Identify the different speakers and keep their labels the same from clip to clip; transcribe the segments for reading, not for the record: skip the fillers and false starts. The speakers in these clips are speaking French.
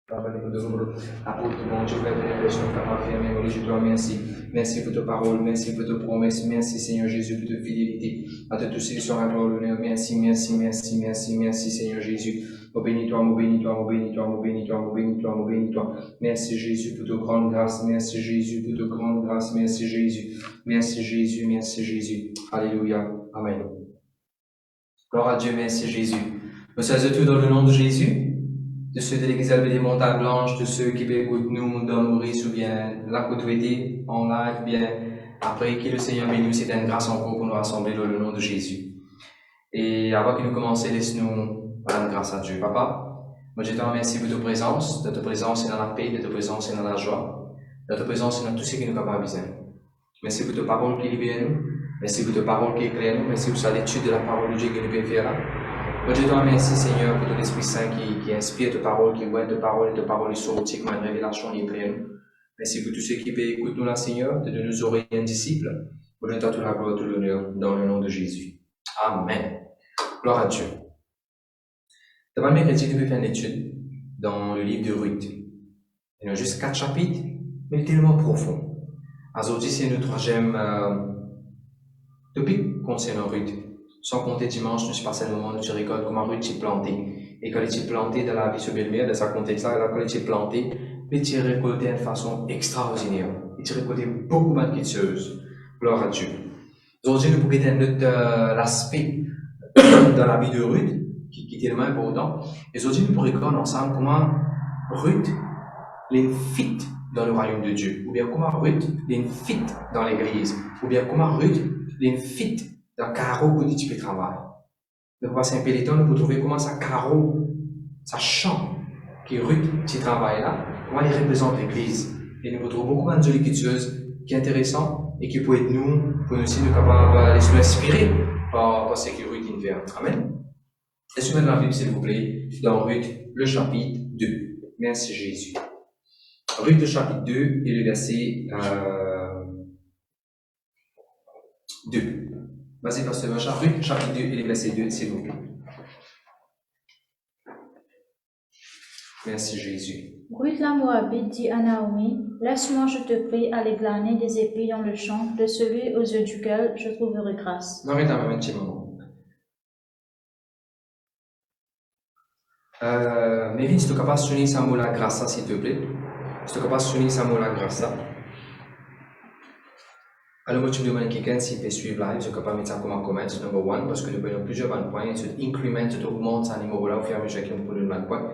Speaker 1: Apôtre, bon Dieu, Père bénédiction, Père affirmé, je te remercie. Merci pour ta parole, merci pour ta promesse, merci Seigneur Jésus pour ta fidélité. À tous ceux qui sont à gloire, l'honneur, merci, merci, merci, merci, merci Seigneur Jésus. Mon bénis-toi, mon bénis-toi, mon bénis-toi, mon bénis-toi, mon bénis-toi, mon bénis-toi. Merci Jésus pour ta grande grâce, merci Jésus pour ta grande grâce, merci Jésus. Merci Jésus, merci Jésus. Alléluia. Amen. Gloire à Dieu, merci Jésus. Nous sommes tous dans le nom de Jésus. De ceux de l'église des Montagnes Blanches, de ceux qui écoutent nous dans Maurice ou bien la côte-ouest en live, bien après que le Seigneur bénisse, c'est une grâce encore pour nous rassembler dans le nom de Jésus. Et avant que nous commencions, laisse-nous rendre grâce à Dieu. Papa, moi je te remercie pour ta présence. De ta présence est dans la paix, de ta présence est dans la joie, de ta présence est dans tout ce qui nous capable besoin. Merci pour ta parole qui libère nous. Merci pour ta parole qui éclaire nous. Merci pour sa l'étude de la parole de Dieu qui nous peut faire là. Moi, je te remercie, Seigneur, pour ton Esprit Saint qui inspire ta parole, qui voit ta parole et ta parole est sortie comme une révélation et éclaire nous. Merci pour tous ceux qui écoutent nous là, Seigneur, de nous oreilles un disciple. Pour nous toute la gloire et tout l'honneur dans le nom de Jésus. Amen. Gloire à Dieu. D'abord, mercredi, nous allons faire une étude dans le livre de Ruth. Il y a juste 4 chapitres, mais tellement profond. Aujourd'hui, c'est notre troisième topic concernant Ruth. Sans compter dimanche, nous suis passé un moment où tu récoltes comment Ruth est plantée. Et quand elle est plantée dans la vie sur Belle-Mère, dans sa contexte-là, quand elle est plantée, elle est récoltée de façon extraordinaire. Elle est récoltée beaucoup de choses. Gloire à Dieu. Aujourd'hui, nous pourrions un autre aspect dans la vie de Ruth, qui est tellement important. Et aujourd'hui, nous pourrions regarder ensemble comment Ruth est fit dans le royaume de Dieu. Ou bien comment Ruth est fit dans l'église. Ou bien comment Ruth est fit dans le carreau pour du type de travail. Donc, on va s'impeller les temps pour trouver comment ça carreau, ça champ qui Ruth qui travaille là, comment il représente l'église. Et nous retrouvons beaucoup de jolies choses qui est intéressant et qui peut être nous, pour nous aussi nous capables de nous inspirer par ce que Ruth vient faire. Amen. Laissez-moi dans la Bible, s'il vous plaît, dans Ruth, le chapitre 2. Merci Jésus. Ruth, le chapitre 2 et le verset 2. Vas-y, pasteur Vacha, Ruth, chapitre 2 et le verset 2, s'il vous plaît. Merci Jésus.
Speaker 2: Ruth la Moabite dit à Naomi, laisse-moi, je te prie, aller glaner des épis dans le champ de celui aux yeux duquel je trouverai grâce.
Speaker 1: Non, mais un petit moment. Mévin, si tu es capable de souligner ça mot la grâce, s'il te plaît. Si tu es capable de souligner ça mot la grâce. Alors, moi, tu me demandes quelqu'un s'il peut suivre live, je suis capable de mettre ça comme un comment, c'est number 1, parce que nous avons plusieurs points, tu increment, tu augmentes ça numéro là, au fur et à mesure qu'on peut le points.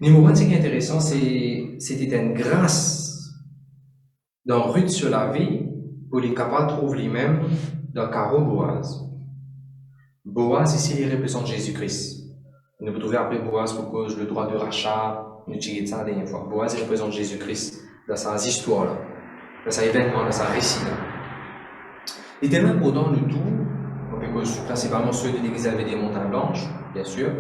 Speaker 1: Numéro 1, ce qui est intéressant, c'était une grâce dans Ruth sur la vie, pour les capables de trouver lui-même dans le carreau Boaz. Boaz, ici, il représente Jésus-Christ. Nous pouvons trouver après Boaz pour cause le droit de rachat, nous utilisons ça la dernière fois. Boaz, il représente Jésus-Christ dans sa histoire là, dans sa événement, dans sa récit là. Il est tellement important le tout, parce que principalement ceux de l'église avec des montagnes blanches, bien sûr.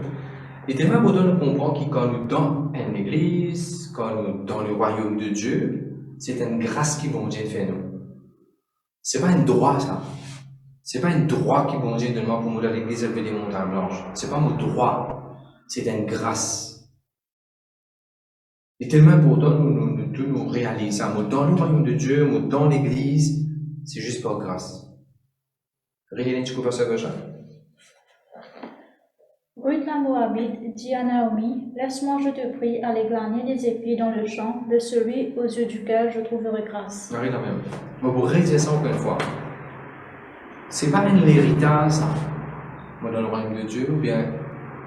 Speaker 1: Il est tellement important de comprendre que quand nous dans une église, quand nous dans le royaume de Dieu, c'est une grâce qui bon Dieu fait nous. C'est pas un droit ça. C'est pas un droit qui bon Dieu donne moi pour nous dans l'église avec des montagnes blanches. C'est pas mon droit. C'est une grâce. Il est tellement important de nous réaliser ça. Dans le royaume de Dieu, dans l'église, c'est juste par grâce. Rien tu peux faire ça.
Speaker 2: Ruth la Moabite dit à Naomi, laisse-moi, je te prie, aller glaner des épis dans le champ de celui aux yeux duquel je trouverai grâce.
Speaker 1: Rien quand même. Mais pour réaliser ça encore une fois, c'est pas un héritage ça. Moi dans le royaume de Dieu, ou bien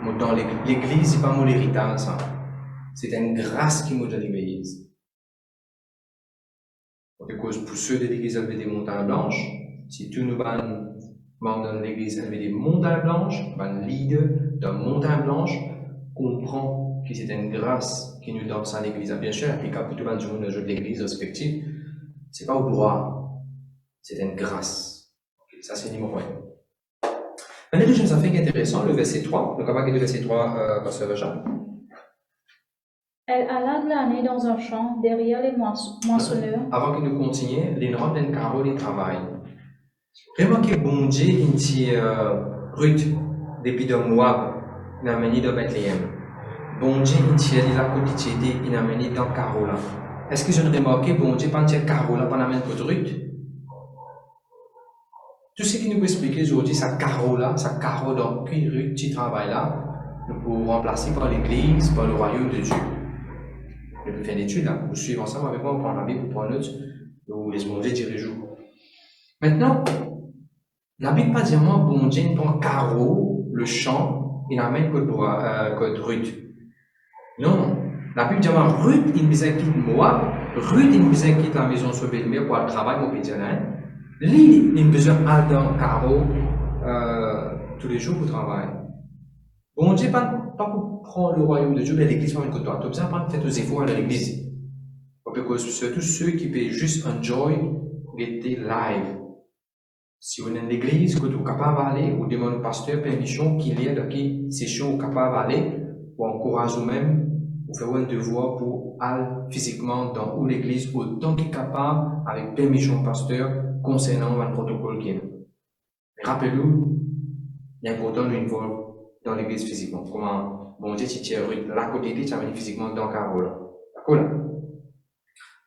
Speaker 1: moi dans l'église, c'est pas mon héritage ça. C'est une grâce qui me donne l'église. Pour ceux de l'église avec des montagnes blanches, si tous nous membres de l'église avec des montagnes blanches, un leader de montagnes blanches, comprend que c'est une grâce qui nous donne ça à l'église. Bien sûr, et quand tout le monde de l'église respective, c'est pas au droit, c'est une grâce. Ça, c'est numéro 1. Maintenant, deuxième affaire qui est intéressant, le verset 3. Donc, on va regarder le verset 3, Pasteur Richard.
Speaker 2: Elle alla glaner dans un champ derrière les moissonneurs.
Speaker 1: Avant que nous continuions, les noms d'un carreau de travail. Remarquez, bon Dieu, il dit Ruth, depuis de Moab, dans la manière de Bethléem. bon Dieu, il a côté il a amené dans Carola. Est-ce que je ne remarqué, bon Dieu, pas Carola, pas amène contre Ruth? Tout ce qui nous peut expliquer aujourd'hui, ça Carola, ça Caro dans qui Ruth, qui travaille là, nous pouvons remplacer par l'Église, par le royaume de Dieu. Je peux faire une étude là, vous suivez ensemble avec moi, on prend la Bible, on prend note, nous laissons bon Dieu dire les jours. Maintenant, la Bible pas dire moi, bon Dieu, dans Caro, le champ, il amène contre Ruth. Non, la Bible dit moi, Ruth, il nous inquiète moi, Ruth, il nous inquiète la maison sur Belle-Mère pour le travail, mon petit Alain. Lui, il a besoin d'Adam, Caro, tous les jours pour travailler. Bon Dieu, pas pour prendre le royaume de Dieu, mais l'église pas une côté. Tu as besoin de faire des efforts à l'église. Parce que surtout ceux qui peuvent juste enjoy l'été live. Si on est dans l'église, que tu es capable d'aller, ou demande au pasteur permission qu'il y ait dans qui session capable d'aller, ou encourage vous-même, ou faire un devoir pour aller physiquement dans l'église autant qu'il est capable, avec permission au pasteur, concernant le protocole qui est. Rappelez-vous, il est important de nous voir dans l'église physiquement. Comment, bon Dieu, tu tiens la côté de tu as physiquement dans Carola. D'accord là?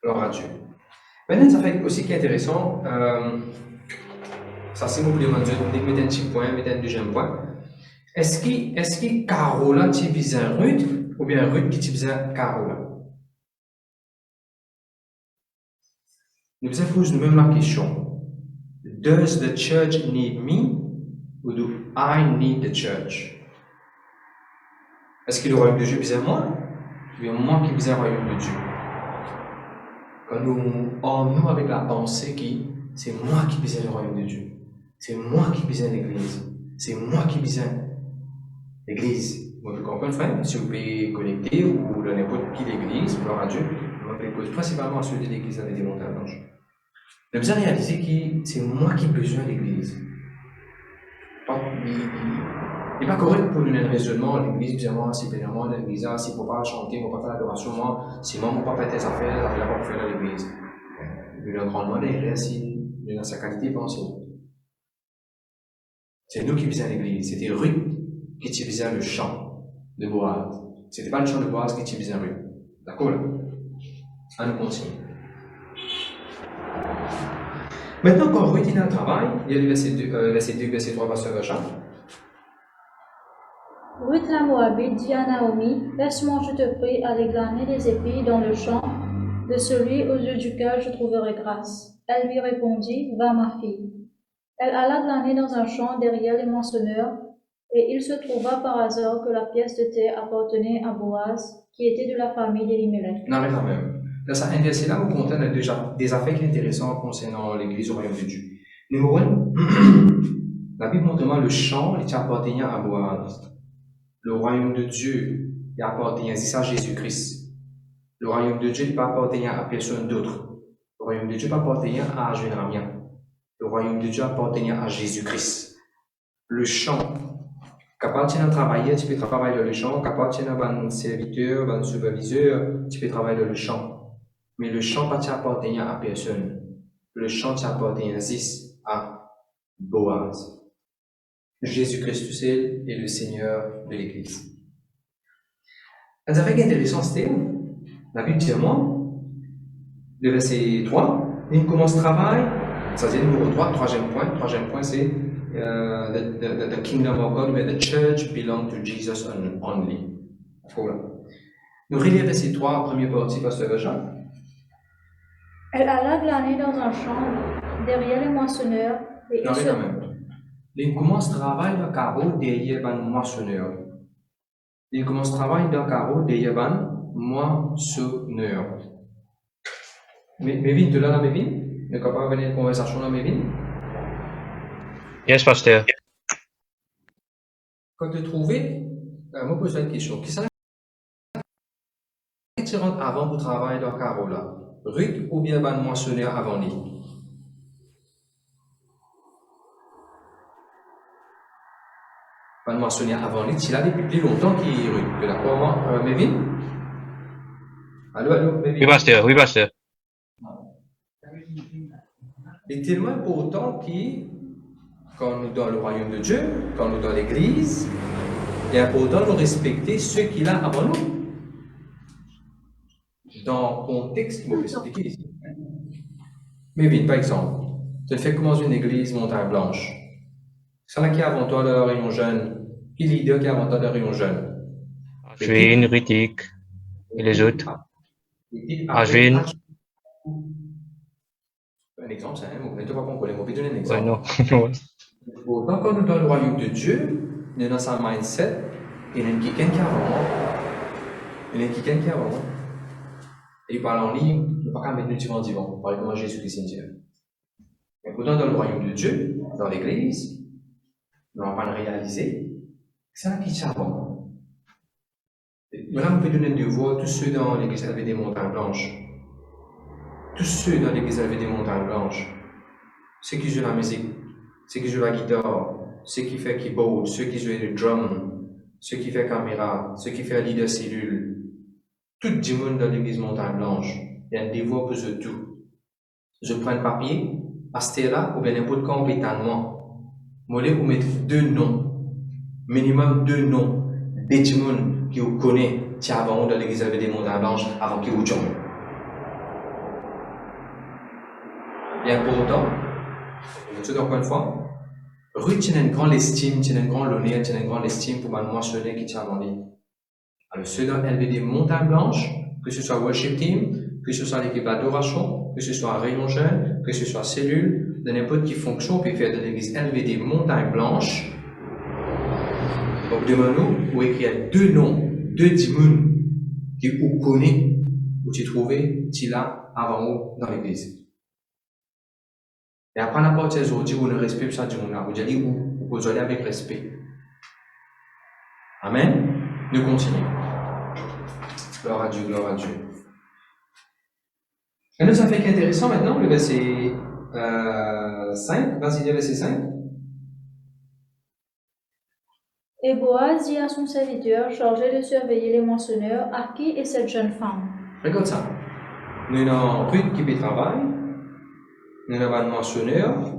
Speaker 1: Gloire à Dieu. Maintenant, ça fait aussi qui est intéressant, ça c'est mon demander de mettre un petit point, mettre un deuxième point. Est-ce que Carola tu besoin Ruth ou bien Ruth qui tu besoin Carola? Nous devons poser nous-mêmes la question. Does the church need me or do I need the church? Est-ce que le royaume de Dieu besoin de moi ou bien moi qui besoin du royaume de Dieu? Quand nous emmenons avec la pensée qui c'est moi qui besoin du royaume de Dieu, c'est moi qui besoin de l'église, c'est moi qui besoin de l'église. Moi je comprends, frère, si vous pouvez connecter ou dans n'importe qui l'église, gloire à Dieu, moi je pose principalement à ceux de l'église avec des montagnes blanches. Nous devons réaliser que c'est moi qui ai besoin de l'église. Il n'est pas correct pour nous un raisonnement, l'église, bien moi, c'est péniment, l'église, si pour pas chanter, pour pas faire l'adoration, moi, si moi, pas faire tes affaires, là, pas faire dans l'église. Il a un grand modèle, si, dans sa qualité pensée. C'est nous qui visions l'église. C'était Ruth qui utilisait le chant de Boaz. C'était pas le chant de Boaz qui utilisait Ruth. D'accord? On nous continue. Maintenant, quand Ruth est dans le travail, il y a le verset 2, verset 3, pasteur Jean.
Speaker 2: Ruth la Moabite dit à Naomi, laisse-moi, je te prie, aller glaner des épis dans le champ de celui aux yeux duquel je trouverai grâce. Elle lui répondit, va ma fille. Elle alla glaner dans un champ derrière les moissonneurs, et il se trouva par hasard que la pièce de terre appartenait à Boaz, qui était de la famille d'Elimelech.
Speaker 1: Non, mais quand même. Là, ça intéresse là, vous contient déjà des affaires intéressantes concernant l'église au royaume de Dieu. Numéro 1, la Bible montre le champ qui appartenait à Boaz. Le royaume de Dieu, il appartient à Jésus-Christ. Le royaume de Dieu, il ne appartient à personne d'autre. Le royaume de Dieu appartient à Jérémie. Le royaume de Dieu appartient à Jésus-Christ. Le champ, capable de travailler, tu peux travailler dans le champ. Capable de un serviteur, un superviseur, tu peux travailler dans le champ. Mais le champ ne appartient à personne. Le champ appartient à Boaz. Jésus-Christ seul est le Seigneur de l'Église. Un affaire intéressant, c'est la Bible dit à moi, le verset 3, il commence le travail, ça c'est le numéro 3, troisième point c'est the kingdom of God, where the church belongs to Jesus only. Voilà. Nous relisons le verset 3, première partie, pasteur Jean.
Speaker 2: Elle alla glaner dans un champ derrière les moissonneurs, et
Speaker 1: non, mais quand même. Il commence le travail dans le carreau derrière un moissonneur. Il commence le travail dans le carreau derrière un moissonneur. Mévin, tu l'as là, Mévin? Tu es capable de venir une conversation là, Mévin?
Speaker 3: Yes, pasteur.
Speaker 1: Quand tu trouves, moi pose une question. Qui ça tu rentres avant pour travailler dans le carreau là? Ruth ou bien un moissonneur avant lui? Pas de moissonneur avant lui, il a depuis plus longtemps qu'il est Ruth. Tu es d'accord, Mévin? Allô, Mévin?
Speaker 3: Oui, pasteur, oui, pasteur.
Speaker 1: Il est tellement important que, quand nous dans le royaume de Dieu, quand nous dans l'église, il est important de respecter ceux qu'il a avant nous. dans le contexte qui m'a expliqué ici. Mais vite, par exemple, tu fais comment une église montagne blanche. C'est là qui a avant toi de rayon jeune. Qui est leader qui a avant toi de rayon jeune?
Speaker 3: Ashwin, Ritik et les autres. Ashwin.
Speaker 1: Un exemple, c'est un mot. Mais tu vas pas comprendre. Je vais donner un
Speaker 3: Ouais,
Speaker 1: exemple.
Speaker 3: non.
Speaker 1: Autant quand nous dans le royaume de Dieu, nous sommes dans sa mindset, il y a quelqu'un qui a avant. Et il parle en ligne, il ne peut pas mettre le divan divan. Parler comment Jésus-Christ est Dieu. Mais pourtant, dans le royaume de Dieu, dans l'église, nous n'avons pas réalisé que c'est là qui est avant. Maintenant, on peut donner de voix tous ceux dans l'église avec des montagnes blanches. Tous ceux dans l'église avec des montagnes blanches. Ceux qui jouent la musique, ceux qui jouent la guitare, ceux qui font keyboard, ceux qui jouent le drum, ceux qui font caméra, ceux qui font leader cellule. Tout le monde dans l'église montagne blanche. Il y a des voix pour eux tout. Je prends un papier, à ce là, ou bien n'importe quoi en pétanement. Moi, vous mettez 2 noms, minimum 2 noms, des gens qui vous connaissent, qui avant dans l'église avec des montagnes blanches, avant qu'ils vous joignent. Et important, je dis encore une fois, Ruth, tu as une grande estime, tu as une grande honneur, tu as une grande estime pour ma mentionner qui t'a demandé. Alors, ceux dans LVD Montagne Blanche, que ce soit Worship Team, que ce soit l'équipe d'adoration, que ce soit Rayon Jeune, que ce soit Cellule, de n'importe quelle fonction, puis faire de l'église LVD Montagne Blanche. Donc, demande-nous où écrire 2 noms, 2 dimons qui vous connaissez, où tu trouvais, tu l'as avant vous dans l'église. Et après, la partie aujourd'hui, vous ne respectez pas ça du monde là. Vous allez où vous allez avec respect. Amen. Nous continuons. Gloire à Dieu, gloire à Dieu. Et nous, ça fait qu'intéressant maintenant, le verset 5. Vas-y, le verset 5.
Speaker 2: Et Boaz dit à son serviteur chargé de surveiller les moissonneurs, à qui est cette jeune femme?
Speaker 1: Regarde ça. Nous avons Ruth qui fait travail. Nous avons un moissonneur.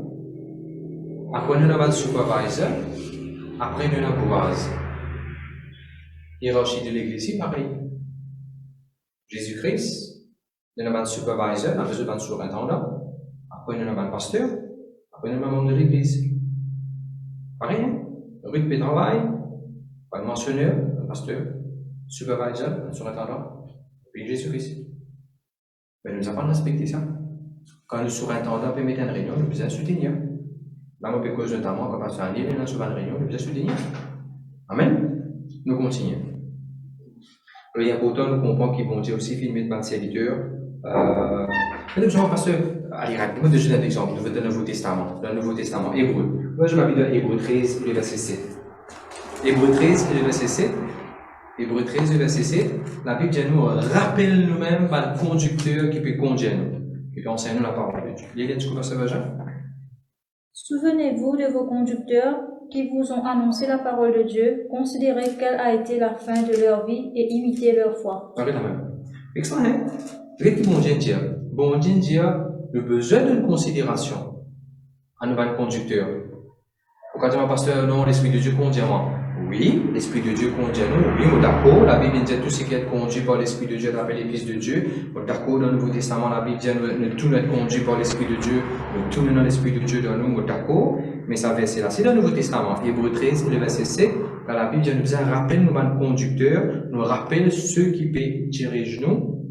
Speaker 1: Après, nous avons un supervisor. Après, nous avons Boaz. Hiérarchie de l'église, pareil. Jésus-Christ, nous avons un supervisor, nous avons un surintendant. Après, nous avons un pasteur. Après, nous avons un membre de l'église. Pareil, hein? Ruth fait travail. Un mentionneur, un pasteur, supervisor, un surintendant. Puis Jésus-Christ. Mais nous avons respecté ça. Quand le surintendant peut mettre une réunion, nous devons soutenir. Là, on peut causer notamment quand pasteur Annie est sur une réunion, nous devons soutenir. Amen. Nous continuons. Il est important de comprendre qu'ils vont dire aussi filmer de serviteurs. Mais nous avons pasteur, allez, rapidement, je donne un exemple du Nouveau Testament. Le Nouveau Testament, Hébreu. Moi, je m'habille dans Hébreu 13, le verset 7. Hébreu 13, le verset 7. Hébreu 13, le verset 7. La Bible nous rappelle nous-mêmes par le conducteur qui peut conduire nous. Et puis enseigner nous la parole de Dieu. Léline, tu commences à Jean?
Speaker 2: Souvenez-vous de vos conducteurs qui vous ont annoncé la parole de Dieu, considérez quelle a été la fin de leur vie et imitez leur foi.
Speaker 1: Parlez la même. Excellent, hein? Regardez ce que bon Dieu dit. Bon Dieu dit le besoin d'une considération à nos conducteurs. Quand tu m'as pasteur, non, l'Esprit de Dieu conduit moi. Oui, l'Esprit de Dieu conduit nous. Oui, on est d'accord. La Bible dit tout ce qui est conduit par l'Esprit de Dieu est appelé Fils de Dieu. On est d'accord dans le Nouveau Testament, la Bible dit nous tout est conduit par l'Esprit de Dieu. Nous tout dans l'Esprit de Dieu dans nous, on est d'accord. Mais ça verset là, c'est dans le Nouveau Testament. Hébreu 13, le verset 7. Quand la Bible dit nous rappelle nous les conducteurs, nous rappelle ceux qui peuvent diriger nous,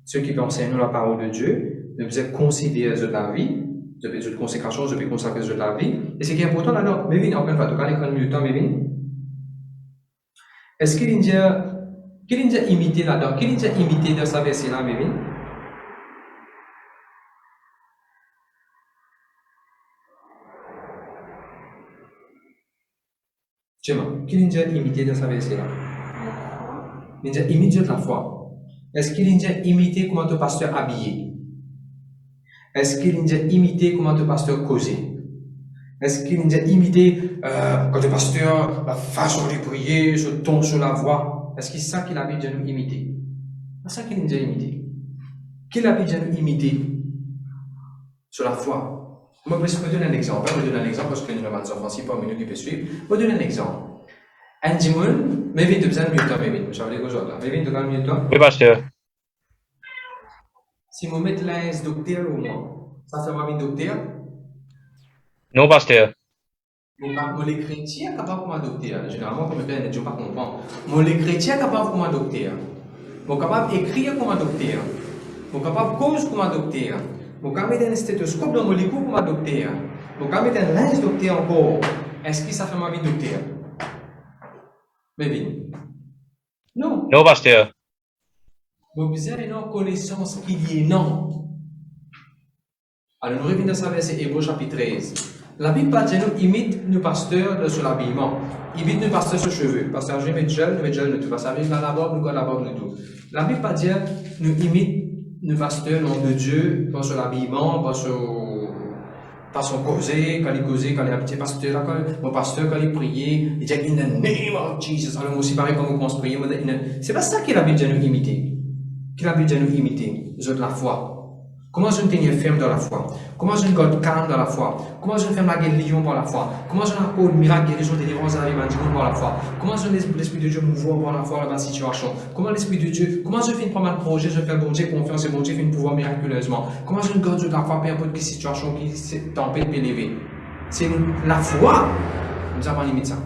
Speaker 1: ceux qui peuvent enseigner nous la parole de Dieu, nous peuvent considérer de la vie. Je peux de consécration, je peux consacrer de la vie. Et ce qui est important là, Mévin, encore une fois, tu as l'écran du temps, Mévin. Est-ce qu'il y a imité là-dedans? Qu'il y a imité dans sa verset là, Mévin? Justement, qu'il y a imité dans sa verset là? Il y a imité de la foi. Est-ce qu'il y a imité comment ton pasteur habillé? Est-ce qu'il y a imité comment le pasteur causait? Est-ce qu'il y a imité quand le pasteur, la façon de prier, ce ton sur la voix? Est-ce que c'est ça qu'il a besoin de nous imiter? C'est ça qu'il a besoin imiter. Qu'il a besoin de nous imiter sur la foi? Moi, je peux donner un exemple. Je vais donner un exemple parce que nous avons des enfants, si pas une minute qui peut suivre. Je vais donner un exemple. Andy Moon, mais vite, besoin de mieux temps, mais vite. Je vais vous dire aujourd'hui. Mais vite, de mieux temps.
Speaker 3: Oui, pasteur.
Speaker 1: Si je mets l'un docteur au moins, ça fait moi un docteur.
Speaker 3: Non, pasteur.
Speaker 1: Moi, les chrétiens capables de docteur. Généralement, comme je ne pas comprendre. Moi, les chrétiens capables comme un docteur. Moi, capable d'écrire comme un docteur. Moi, capable de cause comme un docteur. Moi, capable mettre un stéthoscope dans mon licou comme un docteur. Moi, capable mettre un lens docteur encore. Est-ce que ça fait ma vie docteur? Mais oui. Non.
Speaker 3: Non, pasteur.
Speaker 1: Vous avez une connaissance qu'il y a non. Alors, nous revenons à ça, verset Hébreux chapitre 13. La Bible pas dire nous imite nos pasteurs sur l'habillement. Imite nos pasteurs sur les cheveux. Pasteur, je mets gel, nous tout. Pasteur, je mets la barbe, nous la barbe, nous tout. La Bible pas dire nous imite nos pasteurs, nom de Dieu, pas sur l'habillement, pas son causé, quand il causait, quand il habité pasteur, mon pasteur, quand il priait, il dit in the name of Jesus. Alors, moi aussi, pareil, quand on commence à prier, c'est pas ça que la Bible dit nous imiter. Que la Bible dit nous imiter, de la foi. Comment je me tenir ferme dans la foi? Comment je me garde calme dans la foi? Comment je me ferme la guérison par la foi? Comment je m'accorde miracle, guérison, délivrance, avivement par la foi? Comment je laisse l'Esprit de Dieu mouvoir par la foi dans la situation? Comment l'Esprit de Dieu, comment je fais une prendre un projet, je fais bon Dieu confiance et bon Dieu fait une pouvoir miraculeusement? Comment je me garde de la foi, peu importe quelle situation qui tempête peut lever? C'est la foi, nous avons limite ça.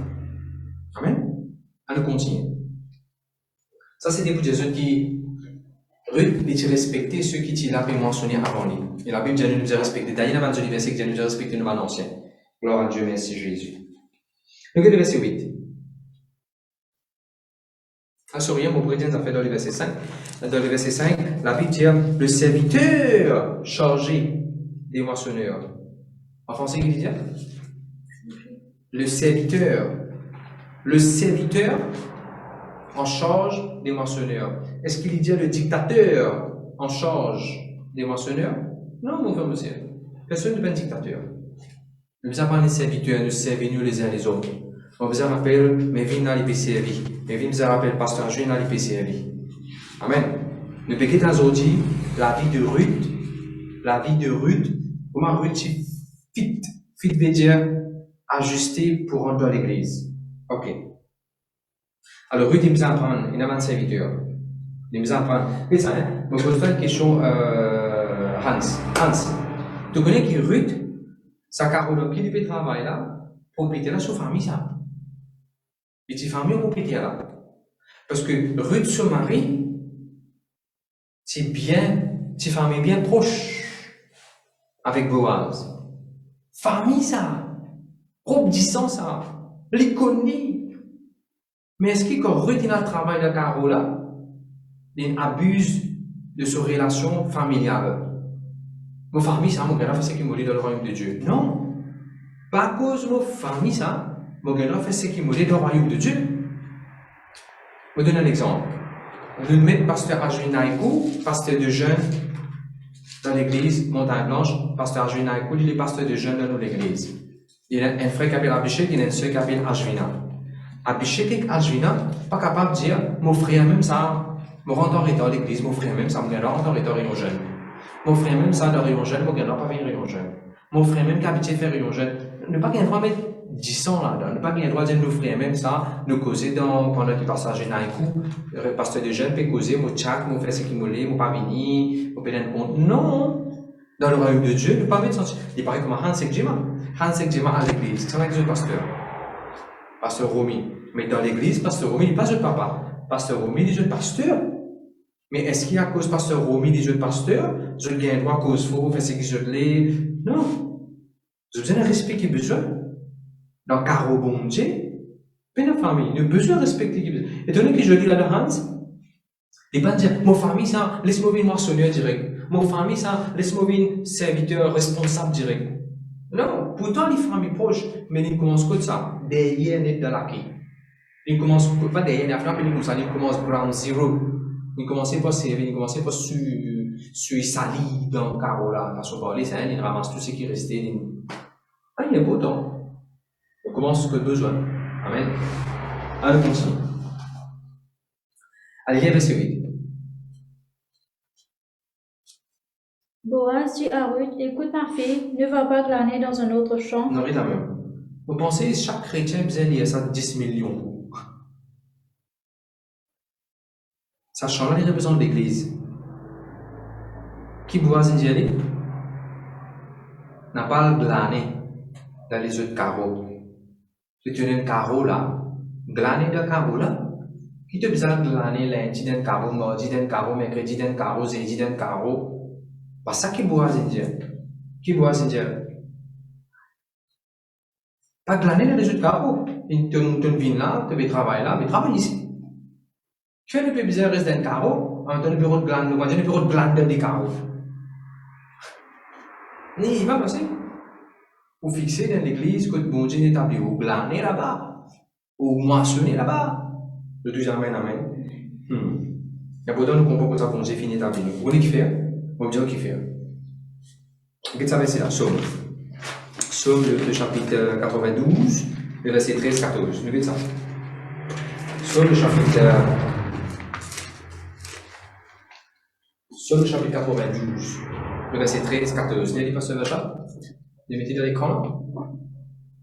Speaker 1: Amen? Allons continuer. Ça, c'est des bouts de Jésus qui Ruth, il respectait ceux qui t'y l'avaient mentionné avant lui. Et la Bible dit nous a respecté. D'ailleurs, dans le verset qui nous a respecté nous ancien. Gloire à Dieu, merci Jésus. Regardez le verset 8. Assurez, mon président a fait dans le verset 5. Dans le verset 5, la Bible dit le serviteur chargé des moissonneurs. En français, il dit le serviteur en charge des moissonneurs. Est-ce qu'il dit le dictateur en charge des moissonneurs? Non, mon frère, monsieur. Personne n'est pas un dictateur. Nous avons pas les serviteurs, nous servons les uns les autres. On vous rappelle, mais viens dans les servir. Mais viens nous rappelle, pasteur, je viens dans les servir. Amen. Nous péquons aujourd'hui la vie de Ruth. La vie de Ruth. Comment Ruth est fit? Fit veut dire ajusté pour rentrer dans l'église. Ok. Alors, Ruth, il nous apprend, il n'a pas de serviteur. Il nous apprend. Mais ça, hein, je vais faire une question, Hans. Hans, tu connais que Ruth, sa carole qui fait travail là, pour péter là, sa famille, ça. Et sa famille, pour péter là. Parce que Ruth, son mari, c'est bien, c'est famille bien proche avec Boaz. Famille, ça. Propre distance, ça. Les connaît. Mais est-ce que quand Ruth a travail de Caro là, il abuse de sa relation familiale? Mon famille, ça, mon gars, fait ce qu'il m'a dit dans le royaume de Dieu. Non. Pas à cause de mon famille, ça, mon gars, fait ce qu'il m'a dit dans le royaume de Dieu. Je vous donne un exemple. Nous mettons pasteur Ajwin Naïkou, pasteur de jeunes dans l'église Montagne Blanche, pasteur Ajwin Naïkou, il est pasteur de jeunes dans l'église. Il y a un frère qui s'appelle Abhishek, il y a une soeur qui s'appelle Ajwina. Abhishek et Ajwina, pas capable de dire, mon frère même ça, me rend en retard à l'église, mon frère même ça, me rend en retard à réunion jeune. Mon frère même ça, dans réunion jeune, me rend pas venir réunion jeune. Mon frère même qui a habitué de faire réunion jeune, ne pas qu'il y ait droit de mettre 10 ans là-dedans, ne pas qu'il y ait droit de dire, nos frères même ça, nous causer pendant le passage de Naïkou, le pasteur de jeunes peut causer, mon tchak, mon frère c'est qui m'a lé, mon pas venir, mon pédant compte. Non! Dans le royaume de Dieu, ne pas mettre sens. Il paraît comme Hans Ekjema. Hans Ekjema à l'église, c'est un exemple pasteur. Pasteur Romy. Mais dans l'église, pasteur Romy n'est pas un papa. Pasteur Romy est un pasteur. Mais est-ce qu'il y a à cause pasteur Romy des jeunes pasteurs, je gagne droit à cause faux, fait ce que je l'ai? Non. J'ai besoin de respect qui est besoin. Dans Caro bon Dieu, mais la famille, nous avons besoin de respecter qui est besoin. Et donné que je dis là de Hans, il va dire, mon famille, ça, laisse-moi venir moissonneur direct. Mon famille, ça, laisse-moi venir serviteur responsable direct. Non, pourtant, les familles proches, mais ils commencent comme ça, derrière net de la quai. Ils commencent, pas derrière, la flamme, ils commencent ground zero. Ils commencent pas servir, ils commencent pas sur sali dans Carola, à son parler, ça, ils ramassent tout ce qui restait. Ah, il y a beau temps. On commence ce que besoin. Amen. Allez, on continue. Allez, verset 8.
Speaker 2: Boaz dit à Ruth, écoute ma fille, ne va pas glaner dans un autre champ.
Speaker 1: Non, rien à même. Vous pensez que chaque chrétien besoin de ça 10 millions. Ça change, il représente l'église. Qui Boaz dit aller? N'a pas le glané dans les autres carreaux. Si tu as un carreau là, glané dans le carreau là, qui te besoin de glaner lundi dans le carreau, mardi dans le carreau, mercredi dans le carreau, jeudi dans le carreau? Pas ça qui Boaz dit. Qui Boaz dit? Pas glaner dans les autres carreaux. Tu viens là, tu veux travailler là, mais travaille ici. Tu as le besoin de rester dans le carreau, en ton bureau de glande, ou un bureau de glande dans des carreaux. Il va passer. Ou fixer dans l'église que bon Dieu est établi, ou glaner là-bas, ou moissonner là-bas. Le tout amen, amen. Et pourtant, nous comprenons que ça bon Dieu finit établi. Vous voyez qui fait? Vous dire qui fait. Qu'est-ce que ça là? Somme. Somme, le chapitre 92, le verset 13-14. Nous voyez ça. Somme, le chapitre 92, le verset 13-14. Vous pas ce verset? Vous mettez dans l'écran là.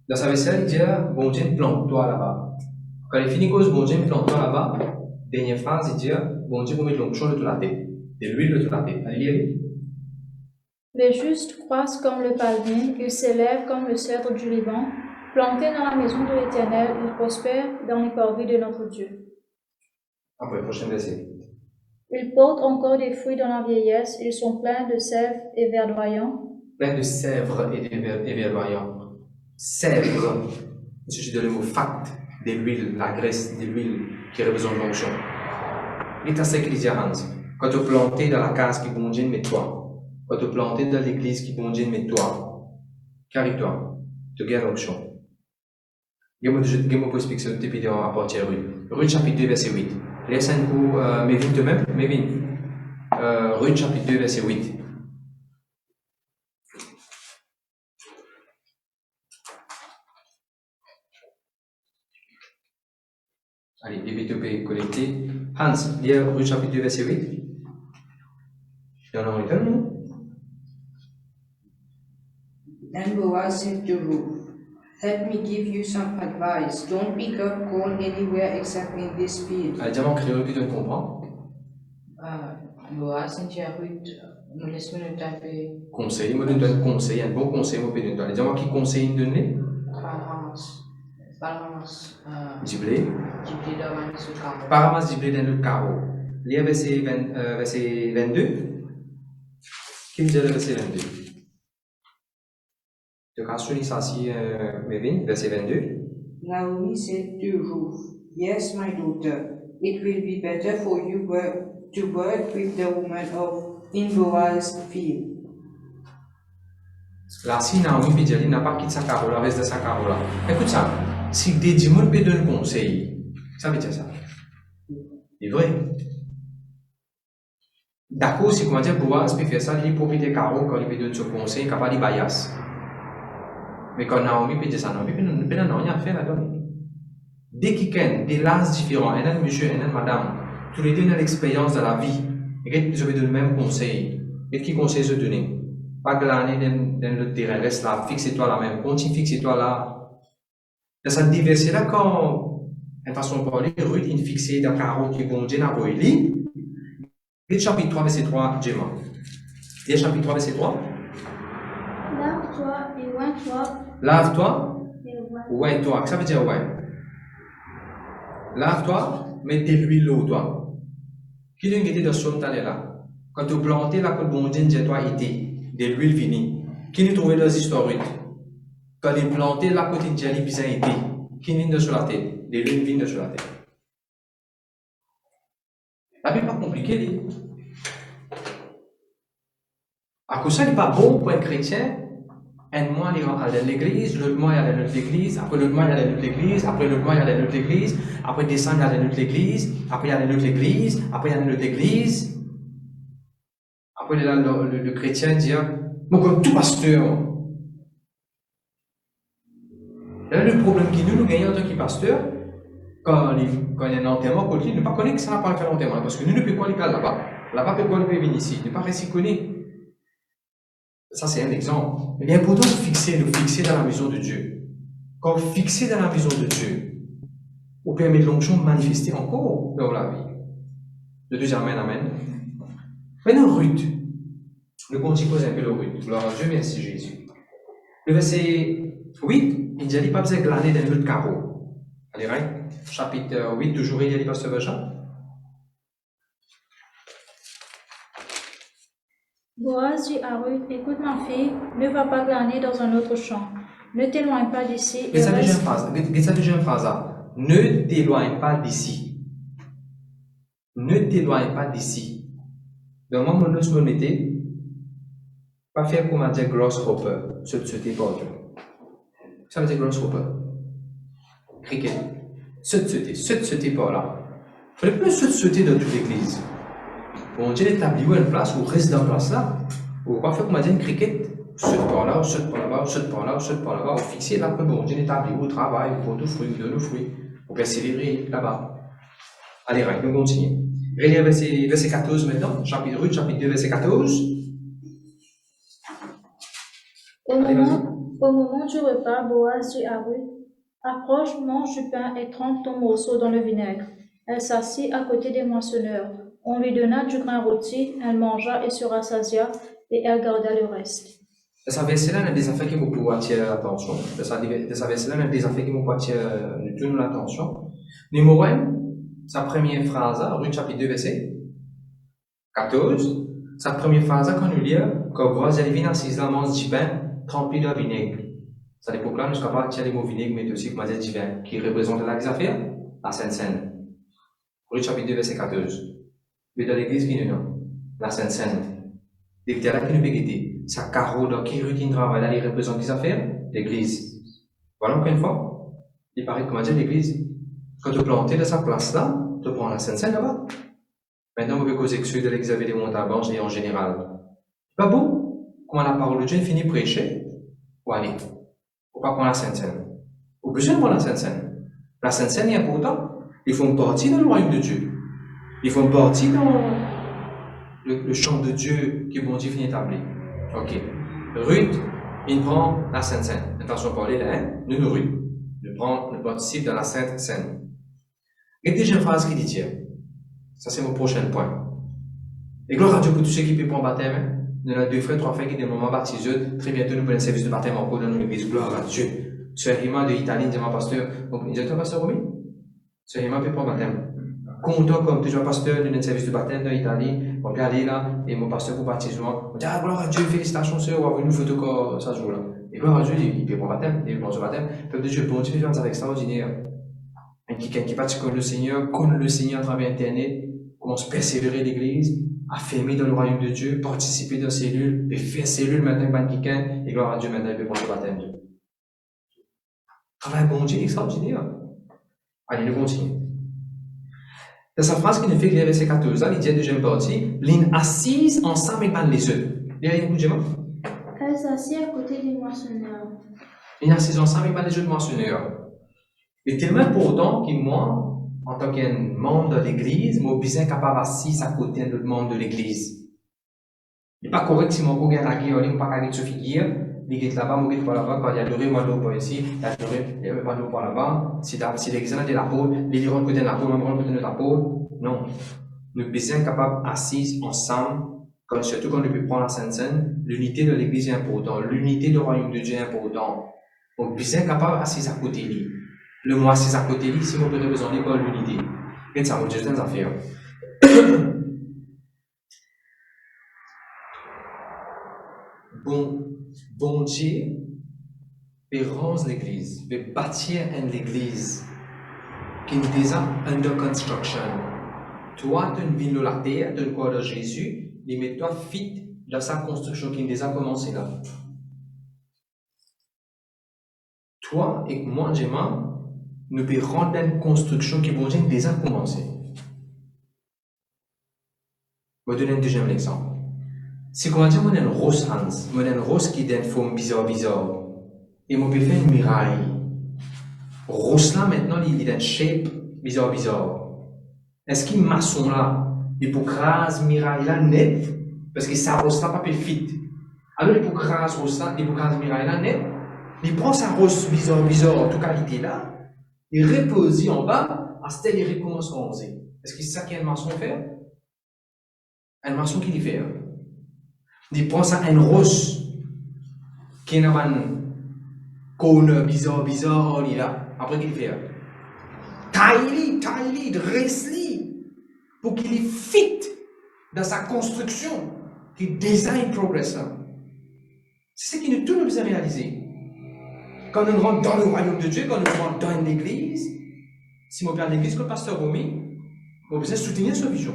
Speaker 1: Dans sa vaisselle, il dit bon Dieu, plante-toi là-bas. Quand il finit cause, bon Dieu, plante-toi là-bas. Dernière phrase, il dit bon Dieu, vous mettez l'onction de toute la tête, de l'huile de toute la tête. Allez lire.
Speaker 2: Les justes croissent comme le palmier, ils s'élèvent comme le cèdre du Liban. Plantés dans la maison de l'Éternel, ils prospèrent dans les corvées de notre Dieu.
Speaker 1: Après, prochain verset.
Speaker 2: Ils portent encore des fruits dans la vieillesse, ils sont pleins de sève et verdoyants.
Speaker 1: Plein de sèvres et verdoyants. Sèvres, il s'agit de le mot fat, de l'huile, la graisse de l'huile qui représente l'onction. Et à ce qu'il dit à Hans, quand tu es planté dans la case qui bon Dieu met toi, quand tu es planté dans l'église qui bon Dieu met toi, carry-toi, tu gagnes l'onction. Je vais vous expliquer ce type de à partir de Ruth. Ruth chapitre 2, verset 8. Laisse un coup, Mévin de même, Mévin. Ruth chapitre 2, verset 8. Allez, les B2P connectés. Hans, lis Ruth chapitre 2, verset 8. Il y en a un non?
Speaker 4: Then Boaz said to Ruth, "Let me give you some advice. Don't pick up corn anywhere except in this field."
Speaker 1: Allez, dis-moi en créole, puis tu comprends.
Speaker 4: Boaz dit à Ruth, nous laissons le taper.
Speaker 1: Conseil, moi je donne un conseil, un bon conseil, moi je donne. Allez, dis-moi qui conseille de donner.
Speaker 4: Paramas.
Speaker 1: Du blé.
Speaker 4: Du blé dans le carreau.
Speaker 1: Paramas du blé dans le carreau. Lis verset 22. Qui dit le verset 22? De Cassoni Sassi Mévin, verset 22.
Speaker 4: Naomi said to Ruth, "Yes, my daughter, it will be better for you to work with the woman in Boaz's field."
Speaker 1: Là, si Naomi peut dire, n'a pas quitté sa carreau, la reste de sa carreau là. Écoute ça, si des démons peuvent donner conseil, ça veut dire ça. C'est vrai. D'accord, si comment dire, Boaz peut faire ça, il peut quitter carreau quand il peut donner ce conseil, capable de bias. Mais quand Naomi peut dire ça, Naomi peut pas rien à faire là-dedans. Dès qu'il y a des lages différents, un autre monsieur, un autre madame, tous les deux ont l'expérience de la vie, et qu'ils ont donné le même conseil, et qui conseil se donner? Pas glaner dans le terrain, reste là, fixe-toi là même, continue, fixe-toi là. Dans cette diversité-là, quand, en façon de parler, Ruth est fixée dans le carreau qui bon Dieu n'a pas eu. Le chapitre 3, verset 3, Gemma. Le chapitre 3, verset 3.
Speaker 2: Lave-toi et oins-toi.
Speaker 1: Lave-toi,
Speaker 2: Et oins.
Speaker 1: oins-toi. Qu'est-ce que ça veut dire, oins? Lave-toi, mets de l'huile au toi. Qui l'a été dans son talent là? Quand tu plantes là, que bon Dieu dit toi, été. De l'huile finie. Qui nous trouvait dans les histoires? Quand il plantait là, côté de Dieu, il a été. Qui vient de sur la tête? De l'huile vient de sur la tête. La Bible n'est pas compliquée. À cause ça, il n'est pas bon pour un chrétien. Un mois, il va aller à l'église, l'autre mois, il va aller à l'église, après l'autre mois, il va aller à l'église, après l'autre mois, il va aller à l'église, après décembre, il va aller à l'église, après il va aller à l'église, après il va aller à l'église. Après, le chrétien dit, moi, comme tout pasteur. Là, le problème qui nous gagnons en tant que pasteur, quand il y a un enterrement, il ne pas connaître que ça n'a pas fait l'enterrement, parce que nous ne pouvons pas aller là-bas. Là-bas, pourquoi nous pouvons venir ici? Ne pas rester connaître. Ça, c'est un exemple. Il est important de fixer dans la maison de Dieu. Quand fixer dans la maison de Dieu, on permet de l'onction de manifester encore dans la vie. Le deuxième amen, amen. Maintenant, Ruth. Le continue pose un peu le Ruth. Gloire à Dieu, merci Jésus. Le verset 8, il dit, il n'y a pas besoin de glaner dans le carreau. Allez, right? Chapitre 8, toujours, il y a pas ce verset.
Speaker 2: Boaz dit à Ruth, écoute ma fille, ne va pas glaner dans un autre champ. Ne t'éloigne pas d'ici.
Speaker 1: Quelle est la deuxième phrase? Ne t'éloigne pas d'ici. Ne t'éloigne pas d'ici. Dans mon monus monété, pas faire comme on dit grasshopper, ce pas Dieu. Ça veut dire grasshopper. Cricket. Ce pas là. Il ne faut plus sauter dans toute l'église. Bon Dieu établit une place où reste dans la place là. Ou pas faire comme on dit une cricket. Saute par là, saute par là-bas, saute par là, saute par là-bas, fixé là, bon Dieu établi au travail, pour tout fruit, de nos fruits, pour persévérer là-bas. Allez, right, nous continuons. Relire verset 14 maintenant, chapitre 2, verset 14.
Speaker 2: Au moment du repas, Boaz dit à Ruth, approche, mange du pain et trempe ton morceau dans le vinaigre. Elle s'assit à côté des moissonneurs. On lui donna du grain rôti, elle mangea et se rassasia, et elle garda le reste.
Speaker 1: Ça verset là, il y a des affaires qui vont attirer l'attention. Ça verset là, il y a des affaires qui vont attirer l'attention. Numéro 1, sa première phrase, Ruth chapitre 2, verset 14. Sa première phrase, quand nous lisons, quand Boaz est venu assise là, mange du pain, trempé de vinaigre. Ça l'époque là, nous sommes capables de tirer les mots vinaigre, mais aussi comme du vin, qui représente la affaire, la Sainte Seine. Ruth chapitre 2, verset 14. Mais dans l'église qui nous non, la Sainte Seine. Les terrains qui nous végétent. Sa carreau dans qui routine travail là, il représente des affaires, l'église. Voilà encore une fois. Il paraît comment dire l'église. Quand tu plantes dans sa place là, tu prends la Sainte Seine là-bas. Maintenant, on veut causer que ceux de l'église avaient des montabanges et en général. Pas beau? Comment la parole de Dieu finit de prêcher? Ou allez. Ou pas prendre la Sainte Seine. Ou besoin de prendre la Sainte Seine. La Sainte Seine est important. Ils font partie dans le royaume de Dieu. Ils font partie dans le champ de Dieu que bon Dieu finit d'établir. Ok. Ruth, il prend la Sainte Seine. Attention à parler là, hein? Nous, Ruth. Il participe dans la Sainte Seine. Et deuxième phrase qui dit tiens. Ça, c'est mon prochain point. Et gloire à Dieu pour tous ceux qui peuvent prendre baptême. Hein? Nous avons 2 frères, 3 frères qui sont moment baptisés. Très bientôt, nous prenons un service de baptême en cours dans l'église. Gloire à Dieu. Sœur Rima de Italie, dit mon pasteur. Donc, il dit toi, pasteur Romy? Sœur Rima peut prendre baptême. Content comme toujours pasteur d'un service de baptême dans l'Italie, on peut aller là, et mon pasteur pour baptisement, on dit, ah, gloire à Dieu, félicitations, sœur, on va avoir une photo comme ça jour là. Et gloire à Dieu, il peut prendre baptême, il prend son baptême. Peuple de Dieu, bon Dieu, fait ça extraordinaire. Quelqu'un qui pratique comme le Seigneur à travers Internet, commence à persévérer l'église, à fermer dans le royaume de Dieu, participer dans cellules, et faire cellule maintenant avec quelqu'un, et gloire à Dieu, maintenant, il peut prendre son baptême. Travail bon Dieu, extraordinaire. Allez, nous continuons. Dans sa phrase qui nous fait lire verset 14, il dit la deuxième partie, l'une assise ensemble avec les œufs. Il y a une coup
Speaker 2: Elle s'assit à côté des moissonneurs.
Speaker 1: L'une assise ensemble avec les œufs de moissonneurs. Il est tellement important que moi, en tant qu'un membre de l'église, je suis bien capable d'assis à côté de l'autre membre de l'église. Il n'est pas correct si mon copain a la guerre, il n'est pas capable de se figurer. Il est là-bas, il est là-bas, quand il y a doré, moi, l'eau ici, il y a doré, il n'y a pas d'eau là-bas. Si l'église a de la peau, il rentre côté de la peau, il rentre côté de la peau. Non. Nous sommes capables assis ensemble, surtout quand on peut prendre la Sainte Seine. L'unité de l'église est importante, l'unité du royaume de Dieu est importante. Donc, nous sommes capables assis à côté de lui. Le mot assis à côté de lui, si on peut représenter quoi l'unité. Et ça, on dit des affaires. Bon Dieu veut rendre l'église, veut bâtir une église qui est déjà under construction. Toi, tu es une ville de la terre, tu es le corps de Jésus, mais mets-toi fit dans sa construction qui est déjà commencé là. Toi et moi, Gemma, nous pouvons rendre une construction qui est déjà commencée. Je vais donner un deuxième exemple. Si comment dire, on a une rose Hans, on a une rose qui a une forme bizarre, et on peut faire une muraille. Rose là, maintenant, il a une shape bizarre. Est-ce qu'il maçon là, il peut craser muraille là net, parce que sa rose là pas fit. Alors il peut craser rose là, il peut craser muraille là net, il prend sa rose bizarre, en toute qualité là, il repose en bas, à ce tel il recommence à roncer. Est-ce que c'est ça qu'un maçon fait? Un maçon qui le fait. Il prend ça une rose qui est un cône bizarre, il est là. Après qu'il fait, taille-li, dresse-li, pour qu'il est fit dans sa construction, qu'il design progresse là. C'est ce qui nous tout nous a réalisé. Quand nous rentrons dans le royaume de Dieu, quand nous rentrons dans une église, si mon père l'église, comme pasteur Romy, on besoin soutenir sa vision.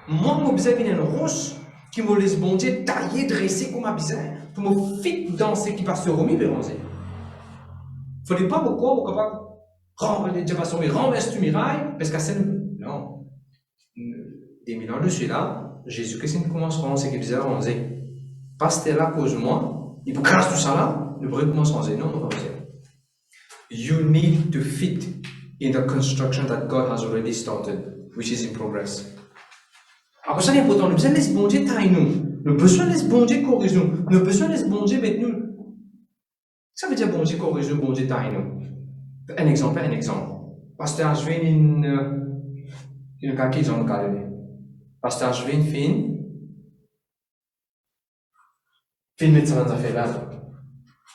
Speaker 1: Moi, je besoin d'une rose qui me laisse bon Dieu tailler, dresser comme un besoin, pour me fit dans ce qui pasteur Romy veut ranger. Il ne fallait pas pourquoi, renverse du mirail, parce qu'à ce non. Des mille ans de celui-là, Jésus-Christ commence à c'est qu'il faisait ranger. Pasteur là, cause moi, il vous casse tout ça là, le vrai commence à ranger. Non, non, non. You need to fit in the construction that God has already started, which is in progress. Alors ça c'est important, nous besoin de laisser bon Dieu tailler nous. Nous besoin de laisser bon Dieu corriger nous. Nous besoin de laisser bon Dieu mettre nous. Ça veut dire bon Dieu corriger nous, bon Dieu tailler nous. Un exemple. Pasteur, je viens une kaki dans le cadre. Pasteur, je viens fin mettre ça dans affaire là.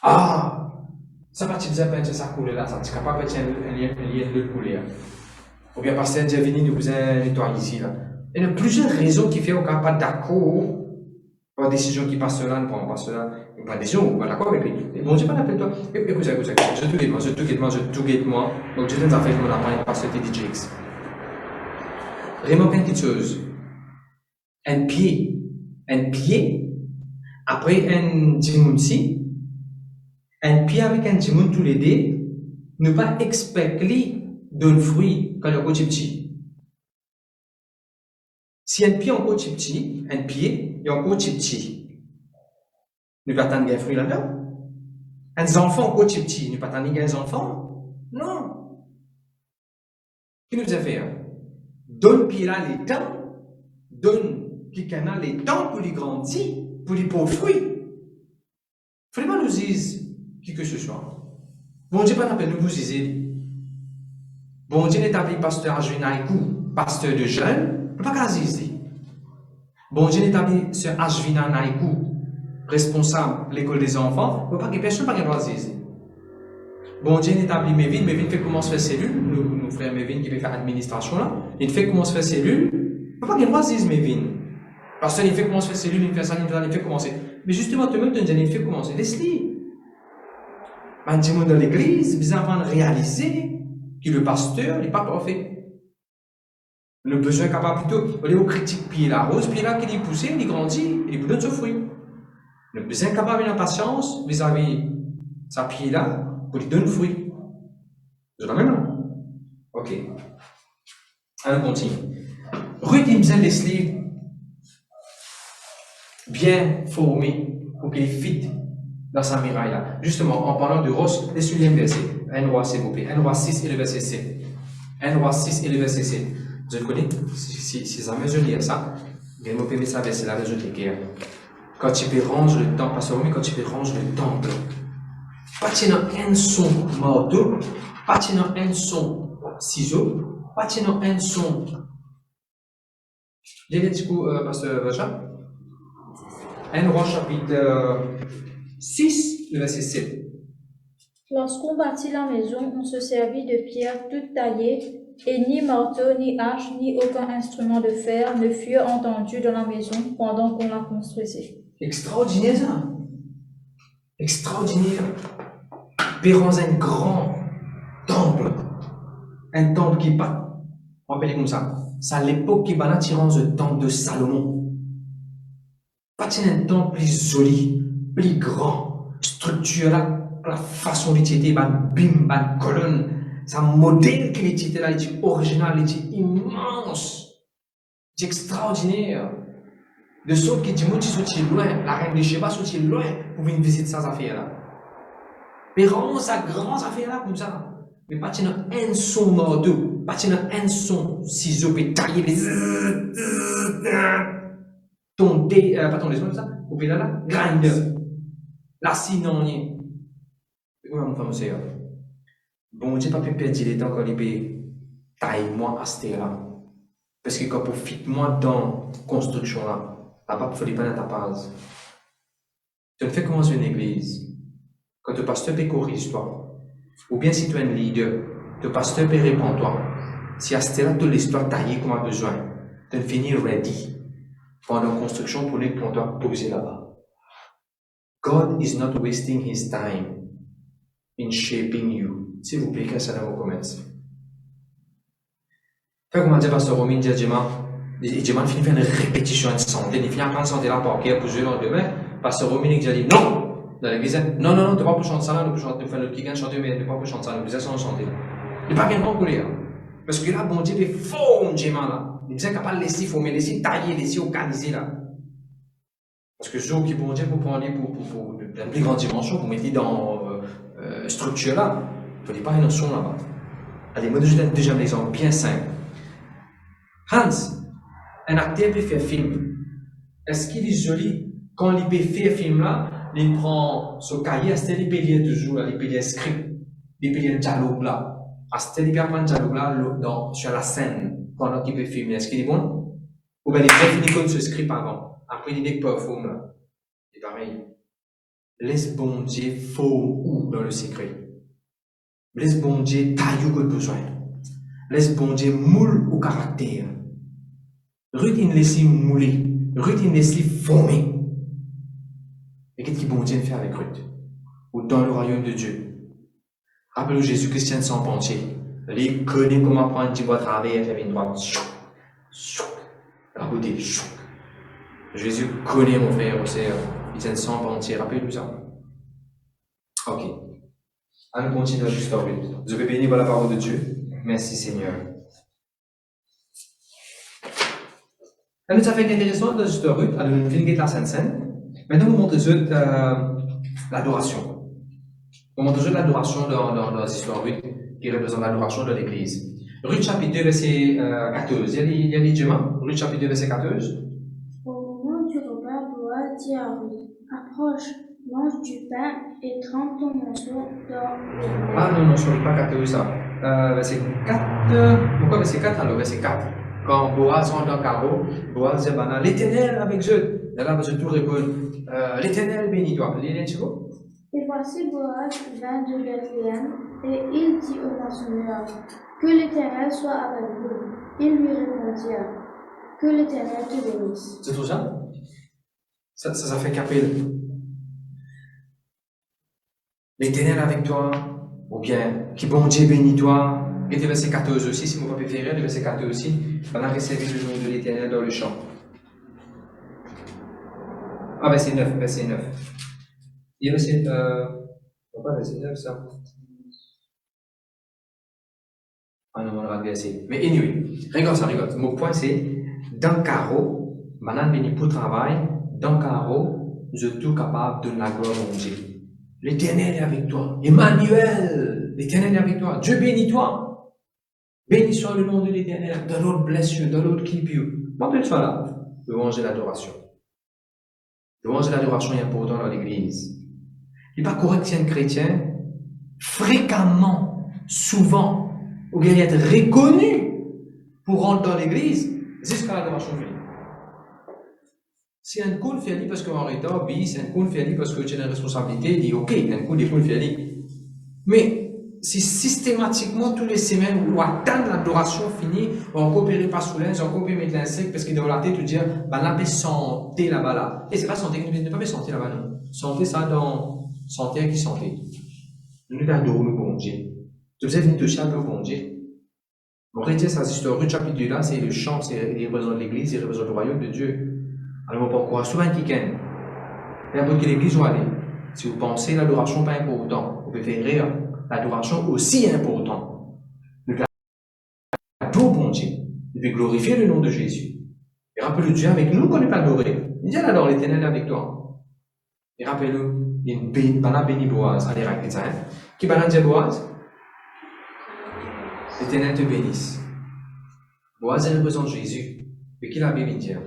Speaker 1: Ah, ça va te dire que ça coule là, ça ne capable de un lien de couler. Ou bien pasteur, j'ai venu nous nettoyer ici là. Il y a plusieurs raisons qui font qu'on n'est pas d'accord pour la décision qui passe là, pour passe là, pas décision, on n'est pas d'accord avec lui. Bon Dieu, pas l'appelle toi. Écoute, je tout guette moi. Donc je t'ai fait mon appareil pasteur TDJX. Remarquez une petite chose. Un pied, après un dimounsi, un pied avec un dimoun tous les deux, ne pas expecter d'un fruit quand il y a un petit. Si un pied est encore petit, un pied est encore petit, ne pas attendre un fruit là-dedans. Un enfant encore petit, ne pas attendre un enfant. Non. Qu'est-ce que nous a fait? Donne pied là les temps, donne pied canal les temps pour les grandir, pour les pauvres fruits. Il ne faut pas nous dire qui que ce soit. Bon Dieu, pas la peine de vous dire. Bon Dieu n'établit pasteur Ajvinaïkou, pasteur de jeunes. Pas qu'à dire. Bon Dieu n'établit ce Ashvina Naïkou, responsable de l'école des enfants, pas que personne n'a pas dire. Bon Dieu n'établit Mévin fait comment se fait cellule, nous frères Mévin qui fait faire administration là, il fait comment se fait cellule, pas qu'il doit dire Mévin. Parce qu'il fait comment se fait cellule, il fait ça, il fait commencer. Mais justement, tu même il fait commencer. Laisse-le. Mais dis dans l'église, ils avant de réaliser que le pasteur n'est pas parfait. Le besoin capable plutôt, on est au critique pied la rose, pied là qui est poussé, il grandit, il vous donne ce fruit. Le besoin capable d'une patience vis-à-vis sa pied là, pour lui donner le fruit. C'est la même non? Ok. Alors on continue. Ruth il besoin laisser bien formé pour qu'il fit dans sa miraille là. Justement, en parlant de rose, laissez-lui un verset. 1 roi s'il vous plaît. 1 roi 6 et le verset 7. 1 roi 6 et le verset 7. Je le connais, si ça me dit ça, bien me permet ça verser la raison de guerre. Quand tu peux ranger le temple, parce que quand tu peux ranger le temple, pas tu n'as un son marteau, pas tu n'as un son ciseau, pas tu n'as un son. J'ai dit du coup, pasteur Vacha, 1 roi chapitre 6, le verset 7.
Speaker 2: Lorsqu'on bâtit la maison, on se servit de pierres toutes taillées, et ni marteau, ni hache, ni aucun instrument de fer ne furent entendus dans la maison pendant qu'on la construisait.
Speaker 1: Extraordinaire ça. Extraordinaire. Pérons un grand temple. Un temple qui n'est pas, on appelle comme ça. C'est à l'époque qui va l'attirant le temple de Salomon. Pas un temple plus joli, plus grand, structuré, la façon dont il était, bim, colonne. C'est un modèle qui était là, il était original, il était immense, il était extraordinaire. De sorte que Timothy sortit loin, la reine de Sheba sortit loin pour venir visiter ces affaires-là. Mais vraiment, sa grande affaire-là, comme ça. Mais pas un son marteau, pas un son ciseau, puis tailler les. Pas ton comme ça, couper là, grinder. La sinonnier. Comment mon femme c'est là? Bon Dieu, pas pu perdre les temps quand il peut tailler moi à ce là. Parce que quand pour fit moi dans la construction là, La pape Philippe dans ta base. Tu ne fais commencer une église. Quand le pasteur peut corriger toi, ou bien si tu es un leader, le pasteur peut répondre toi. Si à ce là toute l'histoire taillée comme a besoin, tu ne finis ready. Pendant la construction, pour les pour toi poser là-bas. God is not wasting his time in shaping you. S'il vous plaît, que ça va commencer. Fait comment dire, pasteur Romain dit à Djema, Djema finit faire une répétition de santé, il finit à prendre santé là pour qu'il y ait pour jouer dans le demain. Pasteur Romain dit non! Dans l'église, non, non, non, tu ne vas pas chanter ça là, tu peux faire le qui gagne chanter, mais tu ne vas pas chanter ça, l'église sans chanter. Il n'est pas bien bon pour les. Parce que là, bon Dieu, il faut Djema là. Il est capable de laisser former, laisser tailler, laisser organiser là. Parce que ceux qui vont dire pour prendre pour la plus grande dimension, pour mettre dans structure là, il ne faut pas une notion là-bas. Allez, moi, je donne déjà un exemple bien simple. Hans, un acteur peut faire film. Est-ce qu'il est joli quand il peut faire film là, il prend son cahier, est-ce qu'il peut lire toujours là, il peut lire script, il peut lire dialogue là. Est-ce qu'il peut apprendre dialogue là sur la scène pendant qu'il peut filmer? Est-ce qu'il est bon? Ou bien il peut finir comme ce script avant. Après il est performe là. C'est pareil. Laisse bon Dieu faux ou dans le secret. Laisse bon Dieu tailler au besoin. Laisse bon Dieu moule au caractère. Ruth il laisse mouler. Ruth il laisse former. Et qu'est-ce que bon Dieu fait avec Ruth? Ou dans le royaume de Dieu. Rappelez-vous Jésus-Christ sans penser. Il connaît comment prendre du bois travail et faire une droite. La route est chouc. Jésus connaît mon frère aussi. Il tient sans penser. Rappelez-vous ça. Ok. Allons continuer notre histoire. Dieu peut bénir par la parole de Dieu. Merci Seigneur. Alors, ça fait intéressant dans l'histoire. Alors, nous venons de la Sainte-Seine. Maintenant, vous montrez l'adoration. Vous montrez l'adoration dans l'histoire qui représente l'adoration de l'Église. Ruth chapitre 2, verset 14. Il y a les Djema. Ruth chapitre 2, verset 14.
Speaker 5: Au moment du repas, Boaz dit à Ruth, approche, mange du pain et trempe ton morceau dans le
Speaker 1: Ah non, sorry, pas 14 ça. Verset 4. Pourquoi verset 4 alors? Verset 4. Quand Boaz rentre dans le carreau, Boaz dit l'Éternel avec eux. Et là, tout répond l'Éternel bénis-toi.
Speaker 5: Et voici Boaz vint de Bethléem, et il dit au moissonneur, que l'Éternel soit avec vous. Ils lui répondirent, que l'Éternel te bénisse.
Speaker 1: C'est tout ça? Ça fait capelle. L'Éternel avec toi, ou bien, qui bon Dieu bénis-toi. Et le verset 14 aussi, si vous ne préférez, le verset 14 aussi, on a recevé le nom de l'Éternel dans le champ. Ah, verset 9, verset 9. Il y a verset, pourquoi verset 9 ça? Ah non, on aura verset. Mais anyway, regarde ça, regarde. Mon point c'est, dans le carreau, maintenant béni pour travail, dans le carreau, je suis tout capable de donner la gloire à mon Dieu. L'Éternel est avec toi. Emmanuel, l'Éternel est avec toi. Dieu bénis-toi. Béni soit le nom de l'Éternel, dans notre blessure, dans notre clipio. Rappelle-toi là, louange et l'adoration. Louange et l'adoration est important dans l'Église. Il n'est pas correct si un chrétien, fréquemment, souvent, ou bien être reconnu pour rentrer dans l'Église, jusqu'à l'adoration finit. Si un coup fait parce qu'on est en retard, si un coup fait parce que tu as une responsabilité, il dit ok, un coup fait. Mais si systématiquement, toutes les semaines, ou atteindre l'adoration finie, on coopère pas sous l'aise, on coopère mettre l'insecte, parce que dans la tête, tu dis, bah là, santé là-bas là. Et c'est pas santé, ne pas santé là-bas, non. Santé, ça dans santé qui santé. Nous adorons le bon Dieu. Tu faisais venir toucher le bon Dieu. On retient ça, cette histoire, chapitre 2 là, c'est le chant, il représente l'église, il représente le royaume de Dieu. Alors, on peut encore souvent un week-end. N'importe quelle église où aller. Si vous pensez l'adoration n'est pas important, vous pouvez faire rire. L'adoration aussi important. Nous adorons bon Dieu. Nous devons glorifier le nom de Jésus. Et rappelez-le Dieu avec nous qu'on n'est pas adoré. Dieu adore l'Éternel avec toi. Et rappelez-le, il y a une béni Boaz. Allez, raconte ça. Qui va dire Boaz? L'Éternel te bénisse. Boaz représente Jésus. Et qui l'a béni dire?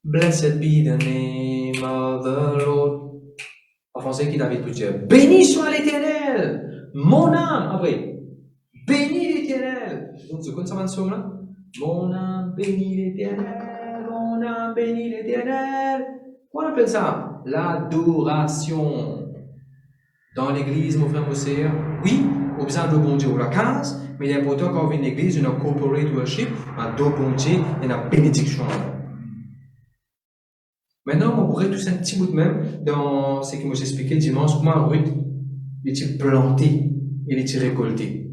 Speaker 1: Blessed be the name of the Lord. En français, qu'il avait pu dire, béni soit l'Éternel. Mon âme, après, bénis l'Éternel. Donc, c'est comme ça, là? Mon âme, bénis l'Éternel, mon âme bénit l'Éternel. On appelle ça l'adoration. Dans l'église, mon frère, mon sœur, oui, on a besoin de bon Dieu ou la case, mais il est important quand on vient à l'église, on a corporate worship, on a deux bon Dieu et une bénédiction. Maintenant, on pourrait tous un petit bout de même dans ce que moi j'expliquais dimanche, comment Ruth, il est planté, il est récolté.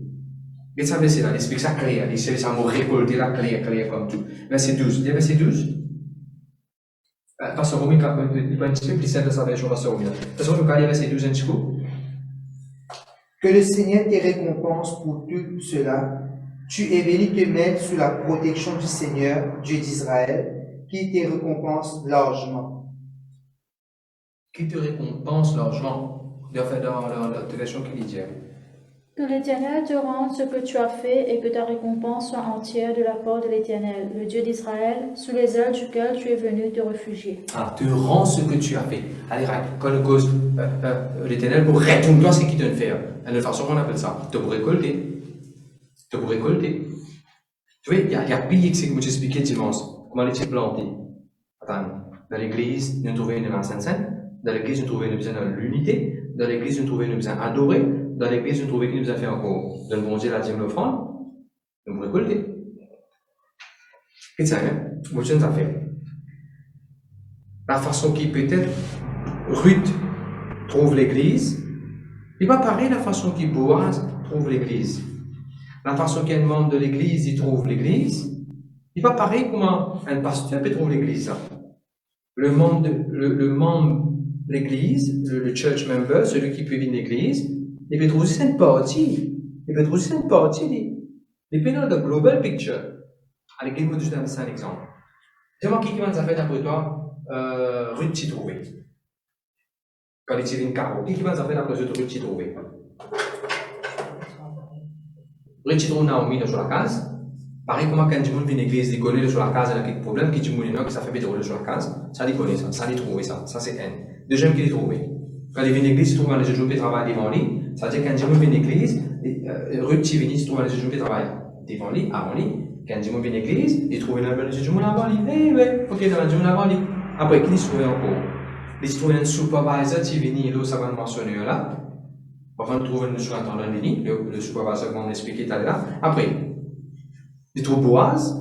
Speaker 1: Et ça, c'est là, il explique ça clair, il explique ça, mot récolter, là, clair, comme tout. Verset 12, verset 12. Pasteur Romy, il va un petit peu plus simple de sa version, Pasteur Romy. Pasteur Romy, verset 12, un petit coup.
Speaker 6: Que le Seigneur te récompense pour tout cela. Tu es venu te mettre sous la protection du Seigneur, Dieu d'Israël, qui te récompense largement.
Speaker 1: Qui te récompense largement. Il a fait dans la version qu'il dit.
Speaker 2: Que l'Éternel te rende ce que tu as fait et que ta récompense soit entière de la part de l'Éternel, le Dieu d'Israël, sous les ailes duquel tu es venu te réfugier.
Speaker 1: Ah, te rend ce que tu as fait. Allez, quand on cause l'Éternel pour retourner ce qu'il te fait. De façon qu'on appelle ça. Te pour récolter. Te pour récolter. Tu vois, il y a pire que ce que je expliquais dimanche. Comment les planter. Attends, dans l'église, nous trouvons une Sainte-Sainte. Dans l'église, nous trouvons une besoin de l'unité. Dans l'église, nous trouvons une besoin d'adorer. Dans l'église, nous trouvons qu'il nous a fait encore de bon Dieu la dîme l'offrande. Nous pouvons récolter. Et ça, hein, vous avez fait. La façon qui peut-être Ruth trouve l'église, il va pareil la façon qui Boaz trouve l'église. La façon qu'un membre de l'église il trouve l'église, il va pareil comment un pasteur peut trouver l'église. Le membre de l'église, le church member, celui qui peut venir l'église, il peut trouver cette partie. Il peut trouver cette partie. Il peut dans le global picture. Allez, je vais vous donner un exemple. Dis-moi qui va nous faire d'après toi, Ruth t'y trouver. Quand il tire une carotte, qui va nous faire d'après toi, Ruth t'y trouver. Ruth t'y trouve Naomi sur la case. Pareil comment quand Jimoun vient à l'église, il connaît sur la case, il a quelques problèmes, qui Jimoun que ça fait pétrole sur la case, ça il connaît ça il trouve ça. Ça c'est un. Deuxième qu'il trouve. Quand il vient à l'église, il trouve les jours de travail devant lui. Ça veut dire quand Jimoun vient à l'église, Ruth t'y vient, il trouve les jours de travail devant lui, avant lui. Quand Jimoun vient à l'église, il trouve les jours avant lui. Eh ouais, ok, dans les jours avant lui. Après, qu'il se trouve encore. Il se trouve un supervisor qui vient, là, ça va le mentionner là. Avant de trouver le surintendant le supervisor qu'on expliqué tout à l'heure. Après, il trouve Boaz.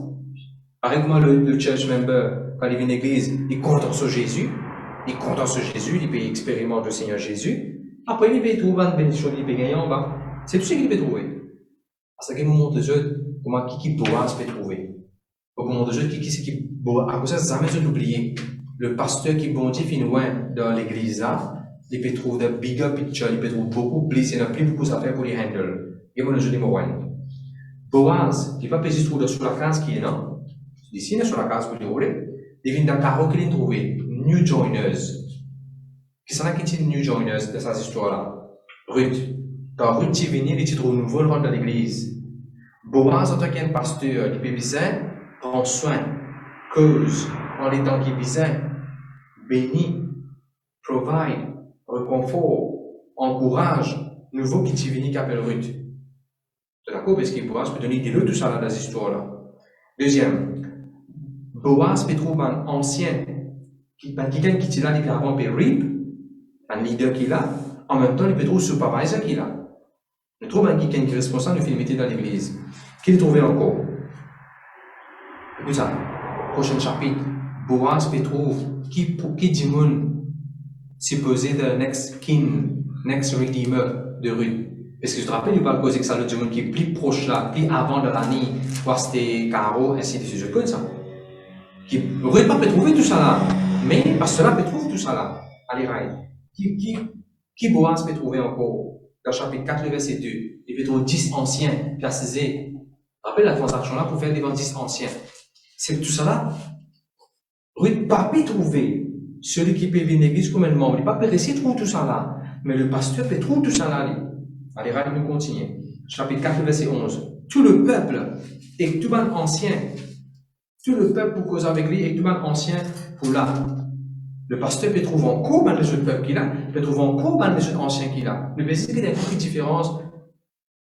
Speaker 1: Pareil comment le church member, quand il vient à l'église, il compte sur Jésus. Il compte sur Jésus, il peut expérimenter le Seigneur Jésus. Après, il peut trouver une bénédiction, il peut gagner en bas. C'est tout ce qu'il peut trouver. Parce qu'il nous montre les autres comment qui Boaz peut trouver. Pour nous montrer qui c'est qui Boaz. À cause de ça, jamais oublier. Le pasteur qui bon Dieu finit dans l'église là, il peut trouver de bigger picture, il peut trouver beaucoup plus, il n'y a plus beaucoup à faire pour les handle. Et moi, je dis, moi, Boaz, qui va pas juste trouver sur la case qui est là, ici, sur la case pour les rouler, il vient d'un carreau qu'il a trouvé, New Joiners. Qui sont là qui sont New Joiners de cette histoire-là? Ruth. Quand Ruth est venue, il trouve un nouveau rôle dans l'église. Boaz, en tant qu'un pasteur, il peut bien prendre soin, cause, en les temps qui est bien, béni, provide, réconfort, encourage, nouveau qui est venu qui appelle Ruth. C'est d'accord? Parce que Boaz peut donner des lots tout ça là dans cette histoire-là. Deuxième, Boaz peut trouver un ancien, quelqu'un qui est là depuis avant Rib, un leader qui est là, en même temps il peut trouver un supervisor qui est là. Il trouve quelqu'un qui est responsable de faire dans l'église. Qu'il trouve encore. Écoute ça, prochain chapitre, Boaz peut trouver qui dit mon supposé the next king, next redeemer de Ruth. Est-ce que je te rappelle, il parle cause que ça le monde qui est plus proche là, plus avant de l'année, voir c'était Caro, ainsi de suite, je connais ça. Ruth pas peut trouver tout ça là, mais parce que là peut trouver tout ça là. Allez, rail. Qui Boaz peut trouver encore? Dans le chapitre 4, le verset 2, il peut trouver 10 anciens, puis assisés. Rappelle la transaction là pour faire des 10 anciens. C'est tout ça là. Ruth pas peut trouver celui qui peut venir à l'église comme un membre. Il pas peut réussir à trouver tout ça là. Mais le pasteur peut trouver tout ça là. Allez, rail, nous continuons. Chapitre 4, verset 11. Tout le peuple et tout le monde ancien. Tout le peuple pour causer avec lui et tout le monde ancien pour là. Le pasteur peut trouver encore dans les autres peuples qu'il a, il peut trouver encore dans les autres anciens qu'il a. Le verset qu'il y a une petite différence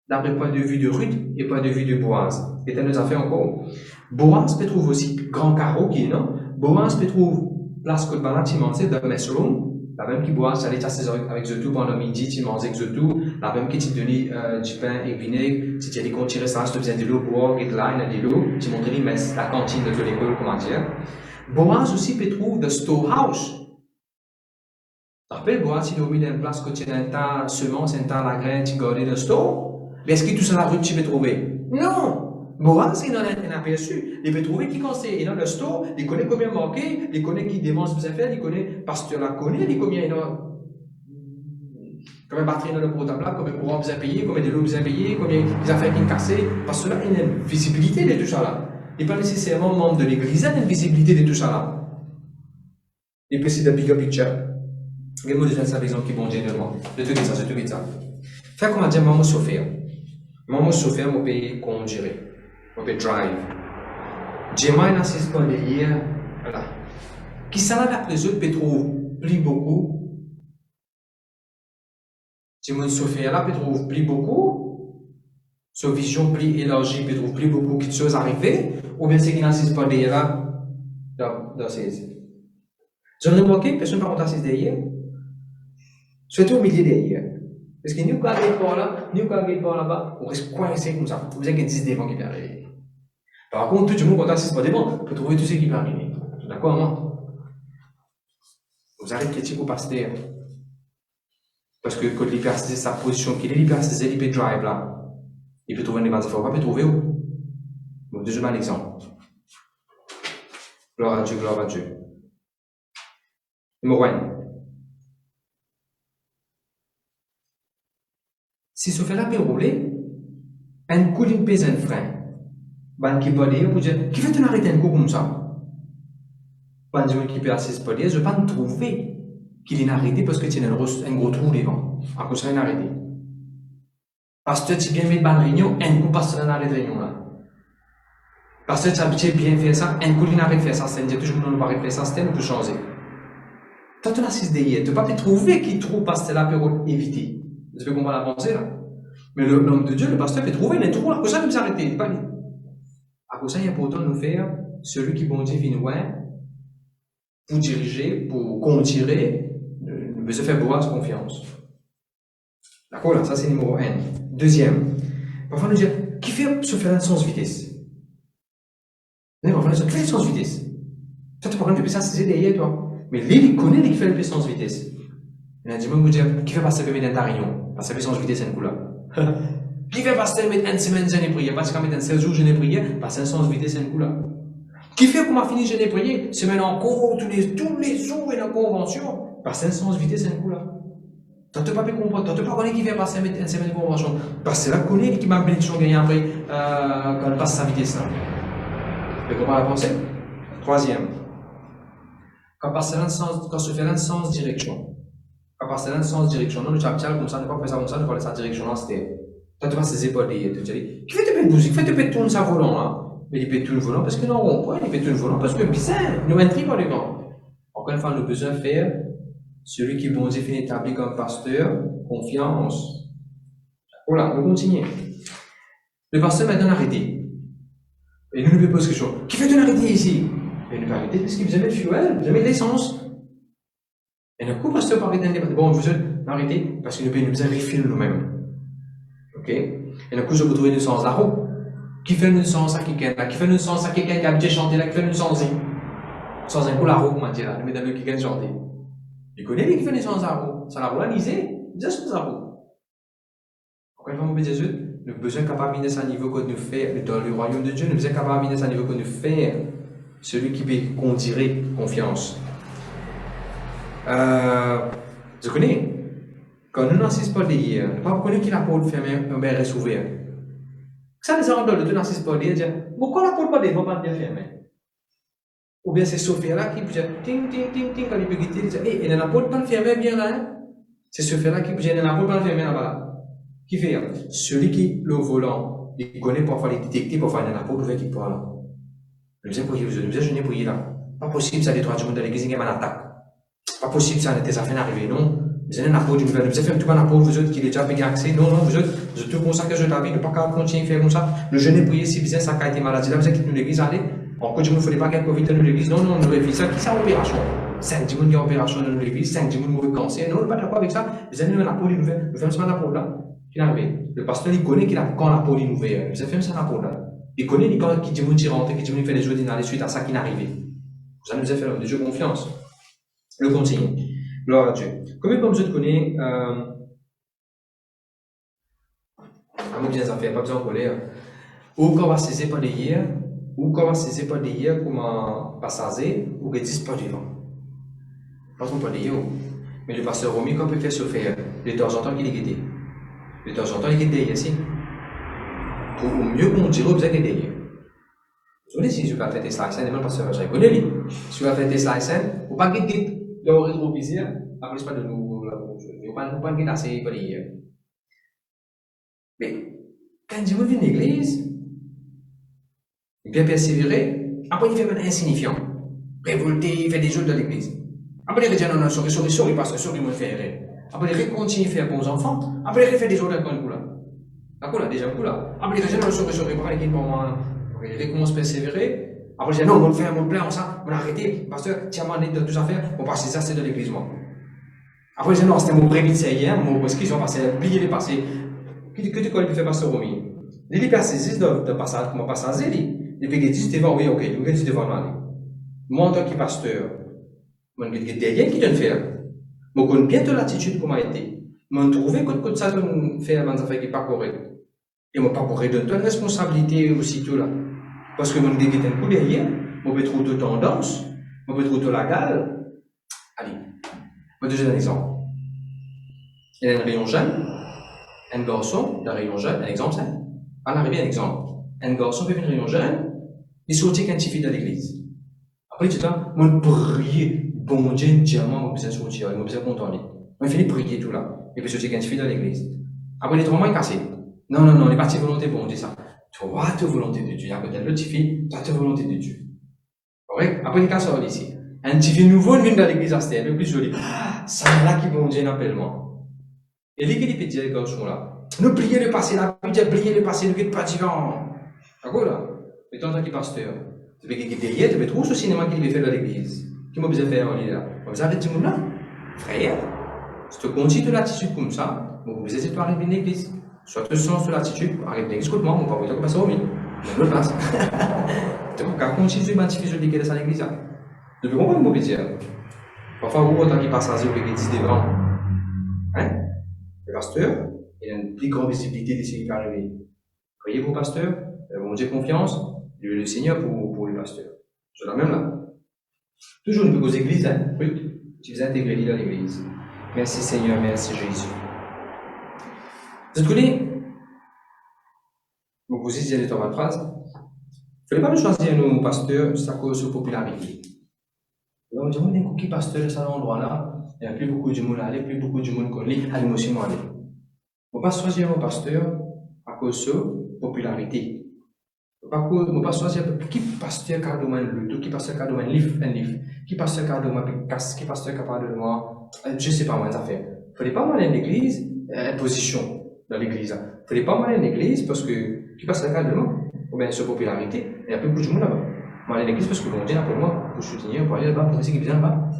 Speaker 1: d'après le point de vue de Ruth et le point de vue de Boaz. Et elle nous a fait encore. Boaz peut trouver aussi grand carreau qui est non. Boaz peut trouver place que pendant tu manges dans mess room, la même qui Boaz allait t'asseoir avec Zotou pendant midi, tu manges avec Zotou, la même qui te donnait du pain et vinaigre, si tu allais continuer ça, tu faisais de l'eau, boire et de l'ail, de l'eau, tu montrais la cantine de l'école, comment dire. Boaz aussi peut trouver de storehouse. Tu te rappelles, Boaz, il a mis dans une place que tu as un temps semence, un temps la graine, tu gardais dans le store. Mais est-ce que tout ça la rue tu peux trouver? Non! Boaz, il en a un aperçu. Il peut trouver qui conseille. Il a le store, il connaît combien marqué, il connaît qui démontre ce que faire, il connaît, parce que tu la connais, il combien il a. Combien de batterie dans le portable, combien de courant vous avez payé, combien de l'eau vous avez payé, combien des affaires qui sont cassées. Parce que là, il y a une visibilité de tout ça là. Il n'est pas nécessairement membre de l'église, il y a une visibilité de tout ça là. Il peut essayer de bigger picture. Regardez-moi déjà ça, exemple, qui est bon Dieu de moi. Je te dis ça, je te dis ça. Faire comme on dit, maman souffrir. Maman souffrir, mon pays conduire. Mon pays drive. J'ai mal assisté pendant hier. Voilà. Qui ça là, les autres peut trouver plus beaucoup. J'ai mon souffrir là, peut trouver plus beaucoup. Sa vision plus élargie, peut trouver plus beaucoup de choses arriver. Ou bien c'est qu'il n'assiste pas hier là, dans ces. J'ai remarqué, personne ne peut pas assister hier. Surtout au milieu derrière. Parce que nous, quand on est par là, nous, quand on est par là-bas, on reste coincé comme ça. Vous avez qu'il y a 10 devants qui peuvent arriver. Par contre, tout le monde, quand on assiste pas devant, peut trouver tout ce qui peut arriver. D'accord, non? Vous arrêtez critique au pasteur. Parce que quand il peut assister sa position, qu'il est, il peut assister, il peut drive là. Il peut trouver une base de fois, il peut trouver où? Donc, deuxième exemple. Gloire à Dieu, gloire à Dieu. Numéro 1. Si ce fait-là peut rouler, un coup d'une pèse un frein. Ben qui peut dire, vous dire, qui fait arrêter un coup comme ça? Ben qui peut assister pas dire, je ne vais pas trouver qu'il est arrêté parce que tu as un gros trou devant. À cause de ça, il est arrêté. Parce que tu viens mettre dans la réunion, un coup passe dans la réunion là. Parce que tu as habitué bien faire ça, un coup il n'arrête de faire ça, c'est-à-dire toujours non pas faire ça, c'est on peut changer. Quand tu assistes derrière, tu ne peux pas trouver qui trouve parce que c'est là pour éviter. Vous avez compris la pensée là? Mais l'homme de Dieu, le pasteur, peut trouver les trous, à cause de ça, il peut s'arrêter. À cause de ça, il est important de nous faire celui qui, bon Dieu, vient pour diriger, pour conduire, de se faire boire confiance. D'accord là, ça c'est numéro 1. Deuxième, parfois nous dire, qui fait se faire un sens vitesse? Parfois nous dire, qui fait le sens vitesse? Toi, tu parles depuis ça, c'est derrière toi. Mais lui, il connaît qui fait le sens vitesse. Il a dit, moi, vous dire, qui fait passer le dans ta réunion? Passer le sens vitesse, c'est un coup là. Qui fait passer une semaine, je n'ai prié, parce qu'en mettant 16 jours, je n'ai prié, passer un sens vitesse, c'est un coup là. Qui fait qu'on a fini, je n'ai prié, semaine encore, tous les jours, et la convention, passer un sens vitesse, c'est un coup là. Tu n'as pas pu comprendre, tu n'as pas connu qui fait passer une semaine de convention. Parce que là, connaît qui m'a bénédiction gagné après, quand elle passe sa vitesse là. Vous comprenez la pensée? Troisième. Quand se fait un sens direction. Quand passer dans le sens direction, non, le chapitre comme ça, ne pas faire ça comme ça, ne pas laisser sa direction là, c'était. Toi, tu vas ses épaules et tu dis, qui fait te mettre musique, qui fait te mettre tourner sa volant là? Mais il peut tourner le volant parce que non, on peut, il peut tourner le volant parce que bizarre, nous intrigue pas les vents. Encore une fois, nous avons besoin de faire celui qui est bon Dieu finit établi comme pasteur, confiance. Voilà, on continue. Le pasteur maintenant arrêté. Et nous nous posons question. Qui fait te arrêter ici? Il ne peut arrêter parce qu'il vous met le fuel, vous avez de l'essence. Et d'un coup, pasteur parle d'un débat. Bon, vous arrêtez parce que nous avons besoin de refiler nous-mêmes. Ok? Et d'un coup, je vous trouve une sens à roue. Qui fait une sens à quelqu'un là? Qui fait une sens à quelqu'un qui a déjà chanté là? Qui fait une sens sans un coup la roue, comment dire là? Mais dans le qui vient chanter. Il connaît lui qui fait une sens à roue. Ça la roue à lisée. Déjà, c'est à roue. Encore une fois, mon Jésus, nous avons besoin capable de à niveau que nous fait dans le royaume de Dieu. Nous avons besoin capable de à niveau que nous fait celui qui peut conduire confiance. Je connais. Quand nous n'assistons pas d'hier, nous ne pas connaître qui la porte fermée, un bien reste ouvert. Ça, les enfants de Dieu n'assistent pas d'hier, dire, pourquoi la porte pas des pas bien fermée? Ou bien c'est Sophia là qui peut dire, ting, ting, ting, ting, quand il peut quitter, il dit, hé, et la porte pas fermée bien là, hein? C'est Sophia là qui peut dire, la porte pas fermée là-bas. Qui fait? Celui qui, le volant, il connaît parfois les détecter, parfois il y a la porte ouverte qui parle là. Nous avons prié, nous avons jeûné prier là. Pas possible, ça, les trois jours dans l'église, il y a une attaque. Pas possible, ça, des affaires arrivées, non. Vous avez un apport du gouvernement, vous avez fait tout un apport, vous autres qui déjà payé accès, non, vous autres, tout consacré à votre vie, ne pas continuer à faire comme ça. Le jeûne et prier, si vous avez ça, qui a été maladie là, vous avez quitté l'église, allez, Encore, il ne fallait pas qu'il y ait Covid dans l'église. Non, non, nous avons fait ça. Qui ça, opération? 5 10 000 qui ont opération dans l'église, 5 10 000 mauvais cancer. Non, on n'est pas d'accord avec ça. Les amis, la peau, nous faisons ça, la peau là. Qui arrive? Le pasteur, il connaît quand la peau, il nous fait. Vous avez fait ça, la peau là. Il connaît quand qui dit, il rentre, qui dit, il fait des ordinaires suite à ça qui n'est arrivé. Vous allez nous faire l'homme de Dieu confiance. Le continue. Gloire à Dieu. Combien comme je te connais, à moi, bien ça fait, pas besoin de coller. Ou quand on va saisir pas de hier, ou quand on va saisir pas de hier, comment passer, ou que 10 pas devant. Pas de hier, mais le pasteur Romy, quand on peut faire se faire, de temps en temps, il est guidé. De temps en temps, il est guidé ici. Pour mieux qu'on dise, vous êtes guidé. Vous savez, si je vais faire des slides, c'est le pasteur, je connais lui. Si je vais faire des slides, vous pas guider le rétroviseur, après, c'est pas de nous, vous pas guider assez pas de hier. Mais, quand Dieu vient à l'église, il vient persévérer, après il fait un insignifiant. Révolté, il fait des choses dans l'église. Après il dit non, non, sorry, pasteur, sorry, il me fait erreur. Après il continue à faire bons enfants, après il fait des choses dans le coup là. D'accord, là, déjà un coup là. Après il dit non, sorry, pour moi. Il recommence à persévérer. Après il dit non, on fait un bon plan, ça, on a arrêté, pasteur, tiens, moi, de tout ça faire, on passe ça, c'est de l'église, moi. Après il dit non, c'était mon prémit, c'est hier, mon qu'ils ont passé, oublié les passés. Que tu connais, il fait pasteur Romy. Les persistent de passage, comment passer, les végatistes devant, oui, ok, les végatistes devant moi. Moi, en tant que pasteur, je vais derrière qui te faire. Je connais bien de l'attitude comment été. Je trouve que ça te fait avant de faire qui n'est pas correct. Et je pas correct de toute responsabilité aussitôt là. Parce que je me dis que un coup derrière, je vais trouver de tendance, je vais trouver de la gale. Allez, je vais te donner un exemple. Il y a un rayon jeune, un garçon, d'un rayon jeune, un exemple, ça. On arrive à un exemple. Un garçon fait une réunion jeune, il sortit quand il fit dans l'église. Après, il dit là, moi, prier, bon Dieu, diamant, moi, besoin de sortir, moi, besoin de contenter. Moi, il fait prier tout là. Et puis, sortir quand il fit dans l'église. Après, les 3 mois, il est cassé. Non, non, non, les parties volonté, bon, on dit ça. Toi, ta volonté de Dieu. Il y a peut-être l'autre fille, toi, ta volonté de Dieu. Correct? Après, il est cassé ici. Un petit fille nouveau, il vient dans l'église, c'est un peu plus joli. Ah, ça là qui bon Dieu appelle moi. Et les qui dit les garçons là. Nous prions le passé, la Bible, prier le passé, nous ne pas divin. D'accord là? Et tant que pasteur, tu veux qu'il derrière, tu veux trouver ce cinéma qu'il veut faire dans l'église. Qui m'a besoin de faire en ligne là? Vous avez dit, là, frère, si tu continues de l'attitude comme ça, vous besoin de parler de l'église. Soit tu sens de l'attitude, arrive de l'église, écoute-moi, on va vous dire que passer au milieu. Je le passe. Tu vas continuer de m'identifier sur l'église à l'église. Tu peux comprendre mon plaisir. Parfois, vous, autant qu'il passe à zéro, qu'il dit devant. Hein? Le pasteur, il a une plus grande visibilité de ce qui va arriver. Priez vos pasteurs, mon Dieu confiance, le Seigneur pour les pasteurs. C'est la même là. Toujours une petite église, hein, oui, tu veux intégrer dans l'église. Merci Seigneur, merci Jésus. Vous connaissez, vous aussi, j'ai les 3 phrases. Il ne fallait pas choisir nos pasteurs à cause de la popularité. Alors, on dit, on est un qui pasteur de cet endroit-là, il n'y a plus beaucoup de monde à aller, plus beaucoup de monde qu'on lit, allez, moi aussi, moi, aller. On ne va pas choisir mon pasteur à cause de la popularité. On ne va pas choisir qui pasteur qui a demandé le tout, qui pasteur qui a demandé un livre, qui pasteur qui a demandé un casque, qui pasteur qui a parlé de moi, je ne sais pas moi, ça fait. Il ne fallait pas aller à l'église, position dans l'église. Il ne fallait pas aller à l'église parce que qui pasteur qui a demandé, ou bien sur popularité, il y a plus beaucoup de monde là-bas. Je vais à l'église parce que bon Dieu n'a pas moi pour soutenir, pour aller là-bas, pour essayer qu'il vienne là-bas.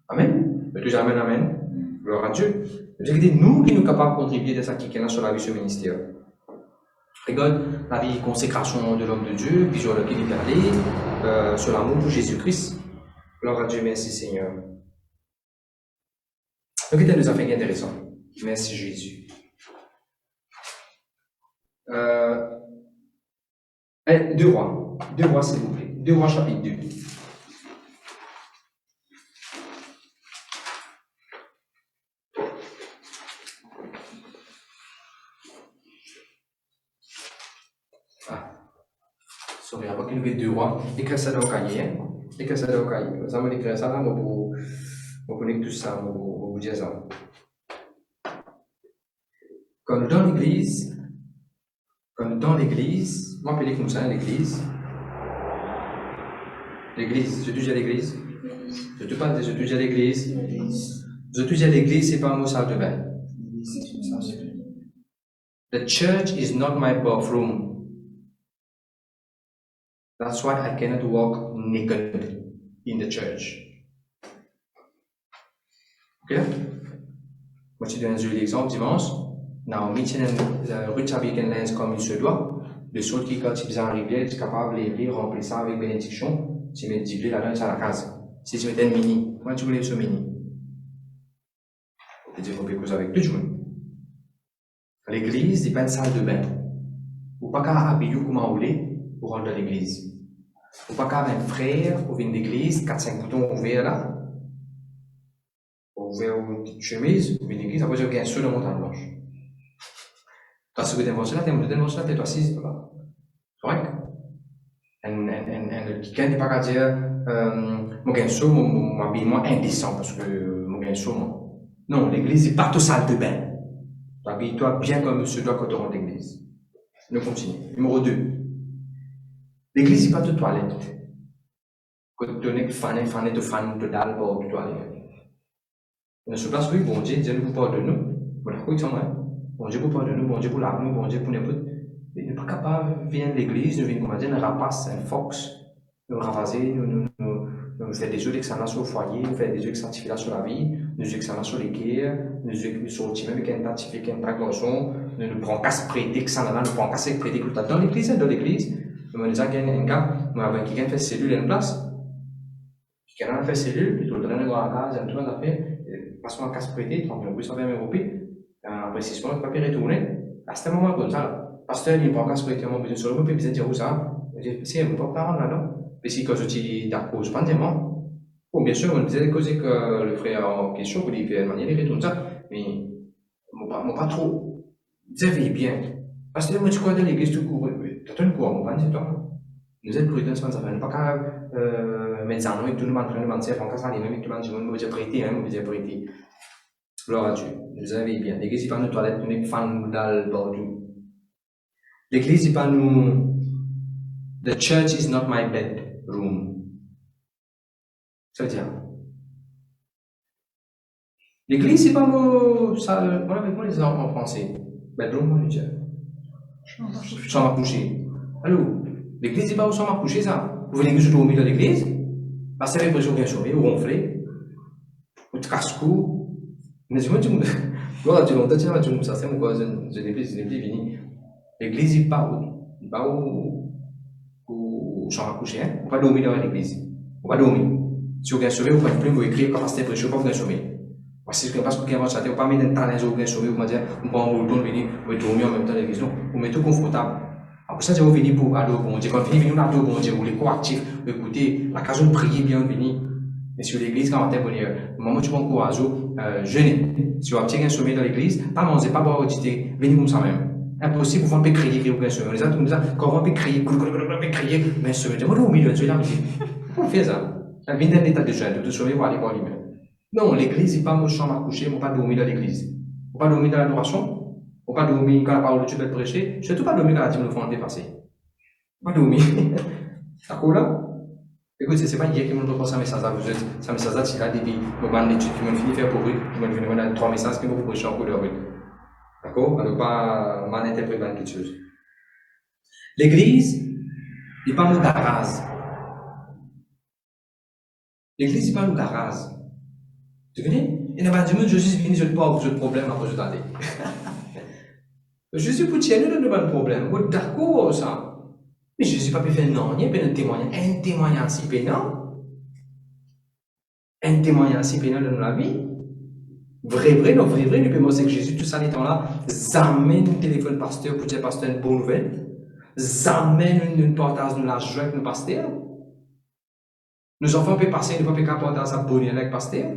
Speaker 1: Amen. Mais toujours amen, amen. Gloire à Dieu. C'est nous qui sommes capables de contribuer à ça qui est là sur la vie, sur le ministère. Regarde la vie consécration de l'homme de Dieu, puis sur lequel il parlait, sur l'amour pour Jésus-Christ. Gloire à Dieu, merci Seigneur. Donc, il nous a fait intéressant. Merci Jésus. 2 rois. 2 rois, s'il vous plaît. 2 rois, chapitre 2. Sorry, après qu'il y ait 2 rois, écris ça dans le cahier. Écris ça dans le cahier. Ça m'a écrit ça là, pour connecter tout ça, pour vous dire ça. Quand dans l'église, moi je appelle comme ça l'église. L'église, je touche à l'église. Je touche à l'église. Je touche à l'église, c'est pas un mot salle de bain. The church is not my bathroom. That's why I cannot walk naked in the church. Ok? Moi, je te donne un joli exemple dimanche. Naomi tient une rue de linge comme il se doit. De sorte que quand tu viens arriver, tu es capable de les remplir ça avec bénédiction. Tu mets du blé là-dedans à la case. Si tu mets un mini, comment tu voulais ce mini? On peut dire qu'on peut causer avec tout le monde. L'église, c'est pas une salle de bain. Ou pas qu'à habiller comme on voulait pour rentrer dans l'église. Ou pas qu'à un frère pour venir d'église, 4-5 boutons ouverts là. Ouvert une petite chemise, ou une église, après j'ai un seul de montagne blanche. Toi, si vous êtes invention là, tu es invention là, tu es assis là. Correct? Et quelqu'un n'est pas qu'à dire, mon gainceau, mon habillement indécent, parce que mon gainceau, non, l'église n'est pas tout salle de bain. Habille-toi bien comme monsieur doit quand tu rentres l'église. Nous continuons. Numéro 2. L'église n'est pas toute toilette. Quand tu es fan de dalle pour toute toilette. Dans ce place, oui, bon Dieu vous parle de nous. Voilà, quoi, bon Dieu vous parle de nous, bon Dieu vous lave nous, bon Dieu pour n'importe. Il n'est pas capable de venir de l'église, nous venir comme dire, nous rapace un fox, nous ravaser, nous faire des œufs d'excellence au foyer, nous faire des œufs sanctifiés sur la vie, nous excellence sur les guerres, nous sortir même avec un tactifié, un garçon, nous prenons casse prêter, que ça là, nous prenons casse prêter, que dans l'église, nous disons qu'il y a un gars, nous avons quelqu'un fait cellule en place, quelqu'un a fait cellule, puis tout le temps, nous avons un gars, nous avons fait, passons à casse prêter, donc on peut s'en faire Européen, après 6 mois, le papier retourné, à ce moment comme ça, pasteur, il prend casse prêter, on peut sur le papier, puis dire où ça, si elle ne peut pas parler là, non, parce que quand je dis d'accord, je pense tellement. Bon, bien sûr, on disait que le frère en question voulait faire une manière de retourner ça, mais pas trop. Vous bien. Parce que moi, tu crois dans l'église, tu cours, tu as un cours, mon pan, c'est toi. Nous êtes prudents, ça ne fait pas qu'à mettre ça, nous, tout le monde, tout le monde, c'est en cas ça, les mêmes, tout le monde, je me dis prêter, hein, je me dis prêter. Gloire à Dieu. Vous avez bien. L'église, c'est pas nos toilettes, nous n'est pas fan dans le bordou. L'église, c'est pas nous. The church is not my bedroom. Ça veut dire, l'église, c'est pas mon. Ça, on avait quoi les enfants en français? Bedroom, on dit. Chambre à coucher. Allô? L'église, c'est pas où chambre à coucher, ça? Vous venez que je dormir dans l'église? Parce que c'est l'impression bien chauffé, ou ronflé, ou casse-cou. Mais je me dis, voilà, tu l'entends, tu me ça, c'est mon cousin, je n'ai plus fini. L'église, c'est pas où? Il pas où chambre à coucher, hein? On va dormir dans l'église. On va dormir. Si vous avez sauvé, vous pouvez vous écrire comme pasteur prêcheur, vous pouvez sauver. Parce que parce que vous avez pas mis un talent, vous pouvez sauver, vous pouvez dire, vous pouvez en venir, vous pouvez dormir en même temps dans l'église. Non, vous mettez tout confortable. Après ça, vous venez pour adorer bon Dieu. Quand vous venez adorer bon Dieu, vous êtes coactif, vous écoutez, la case de prier bien, vous venez. Mais sur l'église, quand vous êtes bonheur, au moment où tu vas encourager, jeûner. Si vous avez un sommet dans l'église, pas manger, pas boire, venez comme ça même. Impossible, vous pouvez crier, que vous pouvez sauver. Les autres, quand vous pouvez crier, mais sauver, vous allez au milieu, vous allez vous faites ça. Elle vient d'un état de jeûne, de sauver pour aller voir lui-même. Non, l'église, c'est pas mon chambre à coucher, on pas dormir dans l'église. On pas dormir dans l'adoration, on pas dormir quand la parole de Dieu va être prêchée, surtout pas dormir quand la team de fond dépassé. Pas dormir. D'accord là? Écoute, c'est pas hier qui m'a proposé un message à vous, ça message là, c'est là, depuis, mon ban d'études qui m'a fini faire pour eux, qui m'a fini faire 3 messages qui m'ont prêché en couleur. D'accord? Alors pas mal interpréter quelque chose. L'église, n'est pas mon garage. L'église, c'est pas un garage. Tu connais? Il n'y a pas de monde, Jésus vient, je ne pas poser de problème après je t'en dis. Jésus pour tirer, il n'y a pas de problème. Vous êtes d'accord ça? Mais Jésus n'a pas pu faire non, il n'y a pas de témoignage. Un témoignage si pénal. Un témoignage si pénal dans la vie. Vrai, non, vrai, nous pouvons dire que Jésus, tout ça, les temps-là, amène un téléphone pasteur pour dire pasteur une bonne nouvelle. Amène une partage de la joie avec nos pasteurs. Nos enfants peuvent passer, ils ne peuvent pas apporter sa bonne avec le pasteur.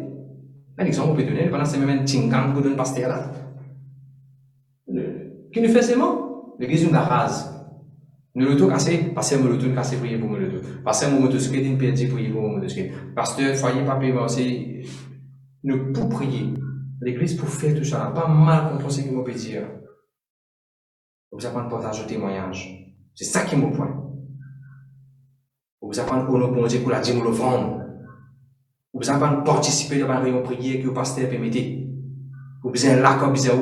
Speaker 1: Un exemple, on peut donner, pendant c'est même un tingam pour donner le pasteur là. Qui nous fait seulement? L'église nous la rase. Nous l'auto cassé, passer mon auto, cassé prier pour mon auto. Passer mon motocyclette, une perdu prier pour mon motocyclette. Pasteur, foyer, pas paiement, c'est. Nous pour prier. L'église pour faire tout ça, pas mal comprendre ce qu'il m'a dire. Vous apprenez à partager le témoignage. C'est ça qui est mon point. Vous apprenez pour nous bon Dieu pour la dîme ou l'offrande. Vous apprenez à participer dans la réunion prière que le pasteur permettait. Vous avez là comme vous êtes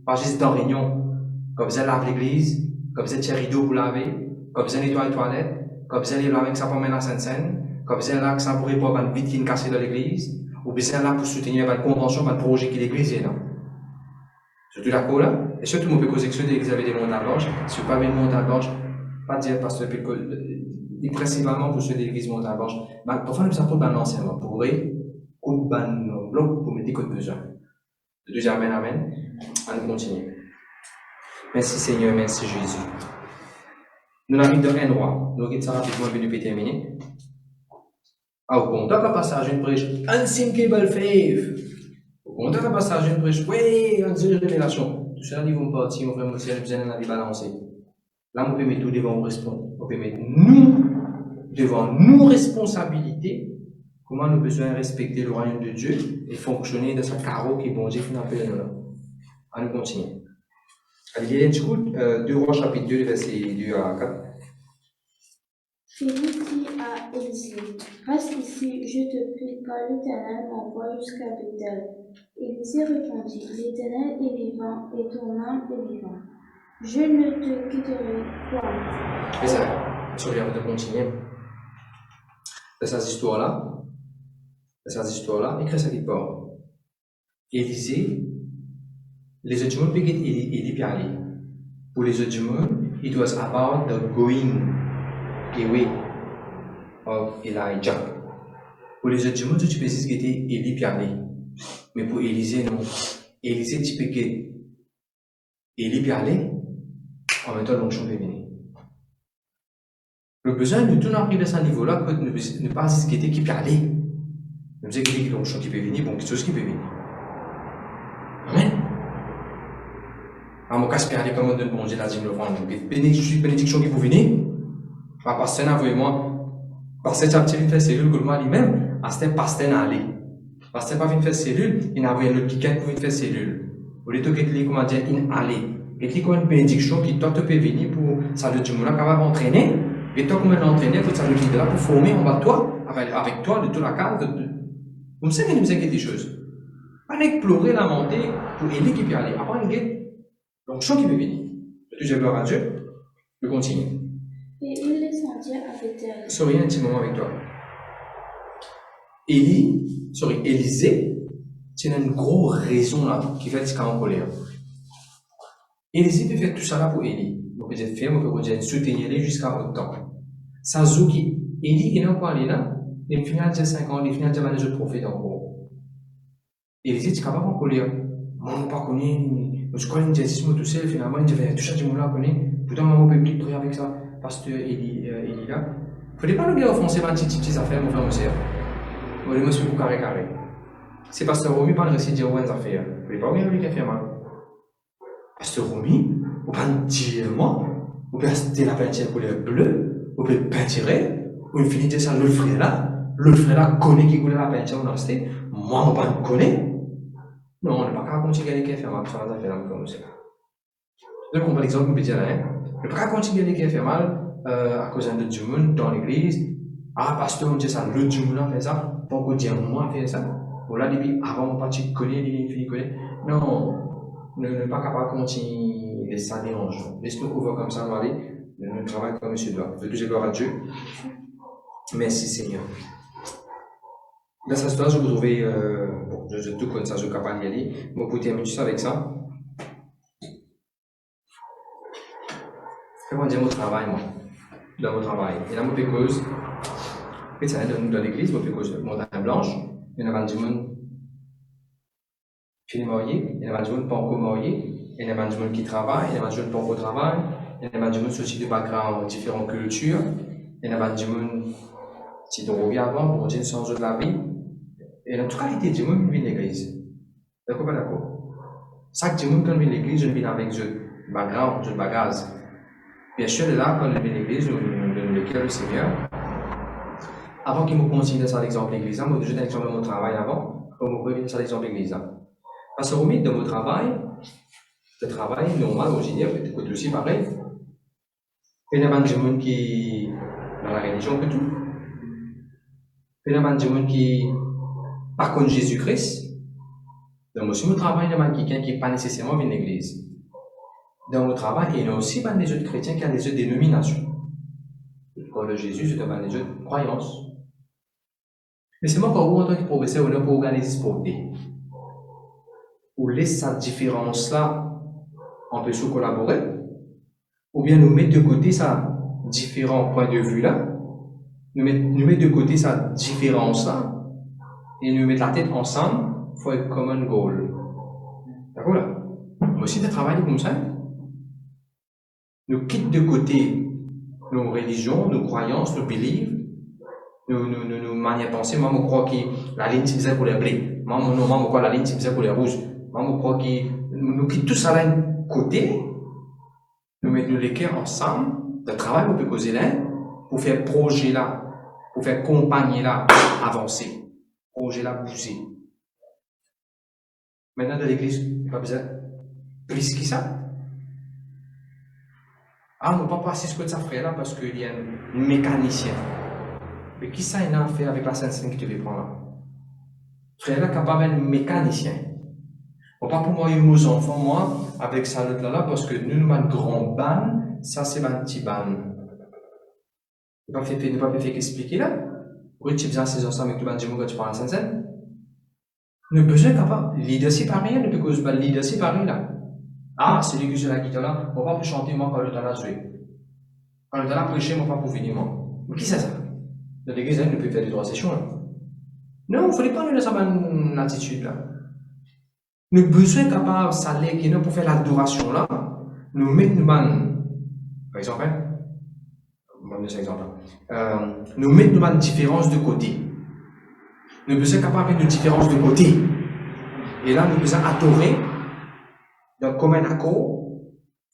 Speaker 1: pas juste dans la réunion, comme vous êtes lave l'église, comme vous êtes rideau pour laver, comme vous êtes nettoyer les toilettes, comme ça, il est là avec sa pomme à la Sainte-Seine, comme ça, là, que ça pourrait pas une vitre qui est cassée dans l'église, ou bien là pour soutenir une convention, un projet qui l'église est là. Surtout d'accord là, et surtout, on peut causer que ceux de l'église avaient des montagnes blanches, si vous pas des montagnes blanches, pas dire parce que et principalement pour ceux de l'église montagne blanche, parfois nous avons pas l'enseignement pour vrai, coup de ban bloc pour mettre côté besoin. Le deuxième amen, amen. On continue. Merci Seigneur, merci Jésus. Nous avons dans un roi. Nous avons ça rapidement et puis terminer. Ah, au compte, un passage, une prêche, un simple faith. Au compte, un passage, une prêche, oui, on dit révélation. Tout ça, ils vont partir, on va me dire, besoin d'aller balancer. Là, on peut mettre tout devant on peut mettre nous devant nos responsabilités. Comment nous besoin respecter le royaume de Dieu et fonctionner dans sa carreau qui est bon Dieu qui nous appelle nous là. On nous continue. Allez, écoute, 2 Rois chapitre 2, verset 2 à 4.
Speaker 5: Philippe dit à Élisée, reste ici, je te prie, car l'Éternel m'envoie jusqu'à Bethel. Élisée répondit, l'Éternel est vivant et ton âme est vivante. Je ne te quitterai point.
Speaker 1: Et ça, sorry, avant de continuer. Dans ces histoires-là, écrit ça qui part. Élisée, les autres gens peuvent être Élie aller. Pour les autres gens, it was about the going away of Elijah. Pour les autres gens, tu peux dire que c'était Élie aller. Mais pour Élisée, non. Élisée, tu peux que Élie aller, en même temps, l'onction féminine. Le besoin de tout arriver à ce niveau-là, que ne pas dire que c'était qui peut aller. Nous disons que l'onction qui peut venir, bon, quelque chose qui peut venir. Amen. À mon cas, je peux aller comme on donne bon Dieu, la dîme le vent. Bénédiction qui peut venir. Pasteur n'a moi. Pasteur, tu as petit fait cellule, que moi lui-même, pasteur n'a allé. Pasteur pas venu faire cellule, il n'a envoyé un autre qui pour venir faire cellule. Au lieu de que comment dire, il allait. Et qui comme une bénédiction qui toi te peut venir pour ça le Dieu là capable d'entraîner. Et toi comme l'entraîner pour ça le Dieu là pour former en bas de toi, avec toi de toute la case. Comme ça, il nous inquiète des choses. Pas explorer la montée pour aider qui peut aller. Après, il y a donc chose qui peut venir. Deuxième gloire à Dieu, je continue.
Speaker 5: Et il descendit à Bethel.
Speaker 1: Sorry, un petit moment avec toi. Élisée, c'est une grosse raison là qui fait qu'il est en colère. Élisée peut faire tout ça là pour Élie. On peut être ferme, on peut dire soutenir jusqu'à autant. Ça joue qui Élie, il est encore allé là, il finit à 5 ans, il finit à dire les autres prophètes encore. Élisée, tu es capable en colère. Moi, je ne pas connais, je connais une diatisme tout seul, finalement, il dit, tout ça, je ne connais. Pourtant, moi, je peux plus avec ça, pasteur Élie là. Il ne faudrait pas le bien offenser par petites affaires, mon frère, mon sœur. Moi, je me suis carré. C'est pasteur Romy, pas le récit de dire, ouais, affaires. Il ne faudrait pas regarder lui qui a fait mal. Pasteur Romy, ou pas dire moi, ou bien c'était la peinture couleur bleue, ou bien peinturer, ou il finit de ça, l'autre frère là connaît qui coulait la peinture, on a resté, moi, on pas connaît. Non, on n'est pas capable de continuer à aller faire mal sur les affaires là, comme ça. Donc, on va l'exemple, on peut dire là, on ne peut pas continuer à aller faire mal à cause d'un autre monde dans l'église. Ah, pasteur, on dit ça, l'autre monde a fait ça, pourquoi dire moi fait ça? Ou là, depuis avant, on pas tu connais, il finit connaît. Non, ne pas capable de continuer, laisse ça dérange. Laisse-nous couvrir comme ça, on va aller, nous travaillons comme monsieur doit. Je gloire à Dieu. Merci Seigneur. Dans cette histoire, je vous trouvais, je tout comme ça, je suis capable d'y aller. Mais pour terminer juste avec ça, comment dire mon travail, moi, dans mon travail. Et là, mon pécose, dans l'église, mon pécose, montagne blanche, il y en a du monde qui est marié, il y en a du monde pas encore marié, il y en a du monde qui travaille, il y en a du monde pas encore travail, il y en a du monde sorti de background, différentes cultures, il y en a du monde qui drogué avant pour dire changer de la vie. Et la totalité du monde vient à l'église. D'accord, pas d'accord? Chaque monde quand vient à l'église, je viens avec un background, un bagage. Bien sûr, là, quand je viens à l'église, nous le le Seigneur. Avant qu'il me continue ça l'exemple de l'église, moi, je donne l'exemple de mon travail avant, pour me revenir sur l'exemple de l'église. Parce qu'au milieu de mon travail, le travail normal, ordinaire, peut-être aussi pareil. Il y a des gens qui, dans la religion, que tout. Il y a des gens qui, par contre, Jésus-Christ, dans mon travail, il y a quelqu'un qui n'est pas nécessairement venu à l'église. Dans mon travail, il y a aussi des autres chrétiens qui ont des autres dénominations. parole de Jésus, je te demande de croyance. Mais c'est moi quand vous, en tant que professeur, on a pour organiser ce côté. Ou laisse cette différence-là, on peut se collaborer, ou bien nous mettre de côté ça différents points de vue là, nous mettre de côté sa différence là, et nous mettre la tête ensemble for a common goal. D'accord là? Moi aussi, de travailler comme ça. Nous quittons de côté nos religions, nos croyances, nos beliefs, nos manières de penser. Moi, je crois que la ligne, c'est bizarre pour les bleus. Moi, je crois que la ligne, c'est bizarre pour les rouges. Moi, je crois que nous quittons tout ça d'un côté, nous mettons les cœurs ensemble, de travail, on peut causer là, pour faire projet là, pour faire compagnie là, avancer. Projet là, bouger. Maintenant, dans l'église, il n'y a pas besoin plus que ça. Ah, on ne peut pas passer ce que ça ferait là parce qu'il y a un mécanicien. Mais qui ça a à faire avec la Sainte-Sainte que tu veux prendre là? Frère là, capable d'être mécanicien. On pas pour moi et nos enfants, moi, avec ça là, parce que nous avons un grand ban, ça c'est un petit ban. Ne pas faire expliquer là. Oui, tu viens ces enfants avec tout le monde quand tu parles à Sainte-Sainte. Nous avons besoin capable. Leadership par rien, nous pouvons pas leadership par rien là. Ah, c'est lui qui joue la guitare là, on va pas chanter, moi, quand le temps là jouer. Quand le temps là prêcher, moi, pas pour venir, moi. Mais qui c'est ça? Dans l'église, nous pouvons faire des 3 sessions là. Non, il ne faut pas nous laisser une attitude là. Nous avons besoin capable, ça l'est, qui nous pour faire l'adoration là, nous mettre nous par exemple, on va donner cet exemple là. Nous mettre nous une différence de côté. Nous avons besoin capable de mettre une différence de côté. Et là, nous avons besoin adorer. Donc, comme un accord,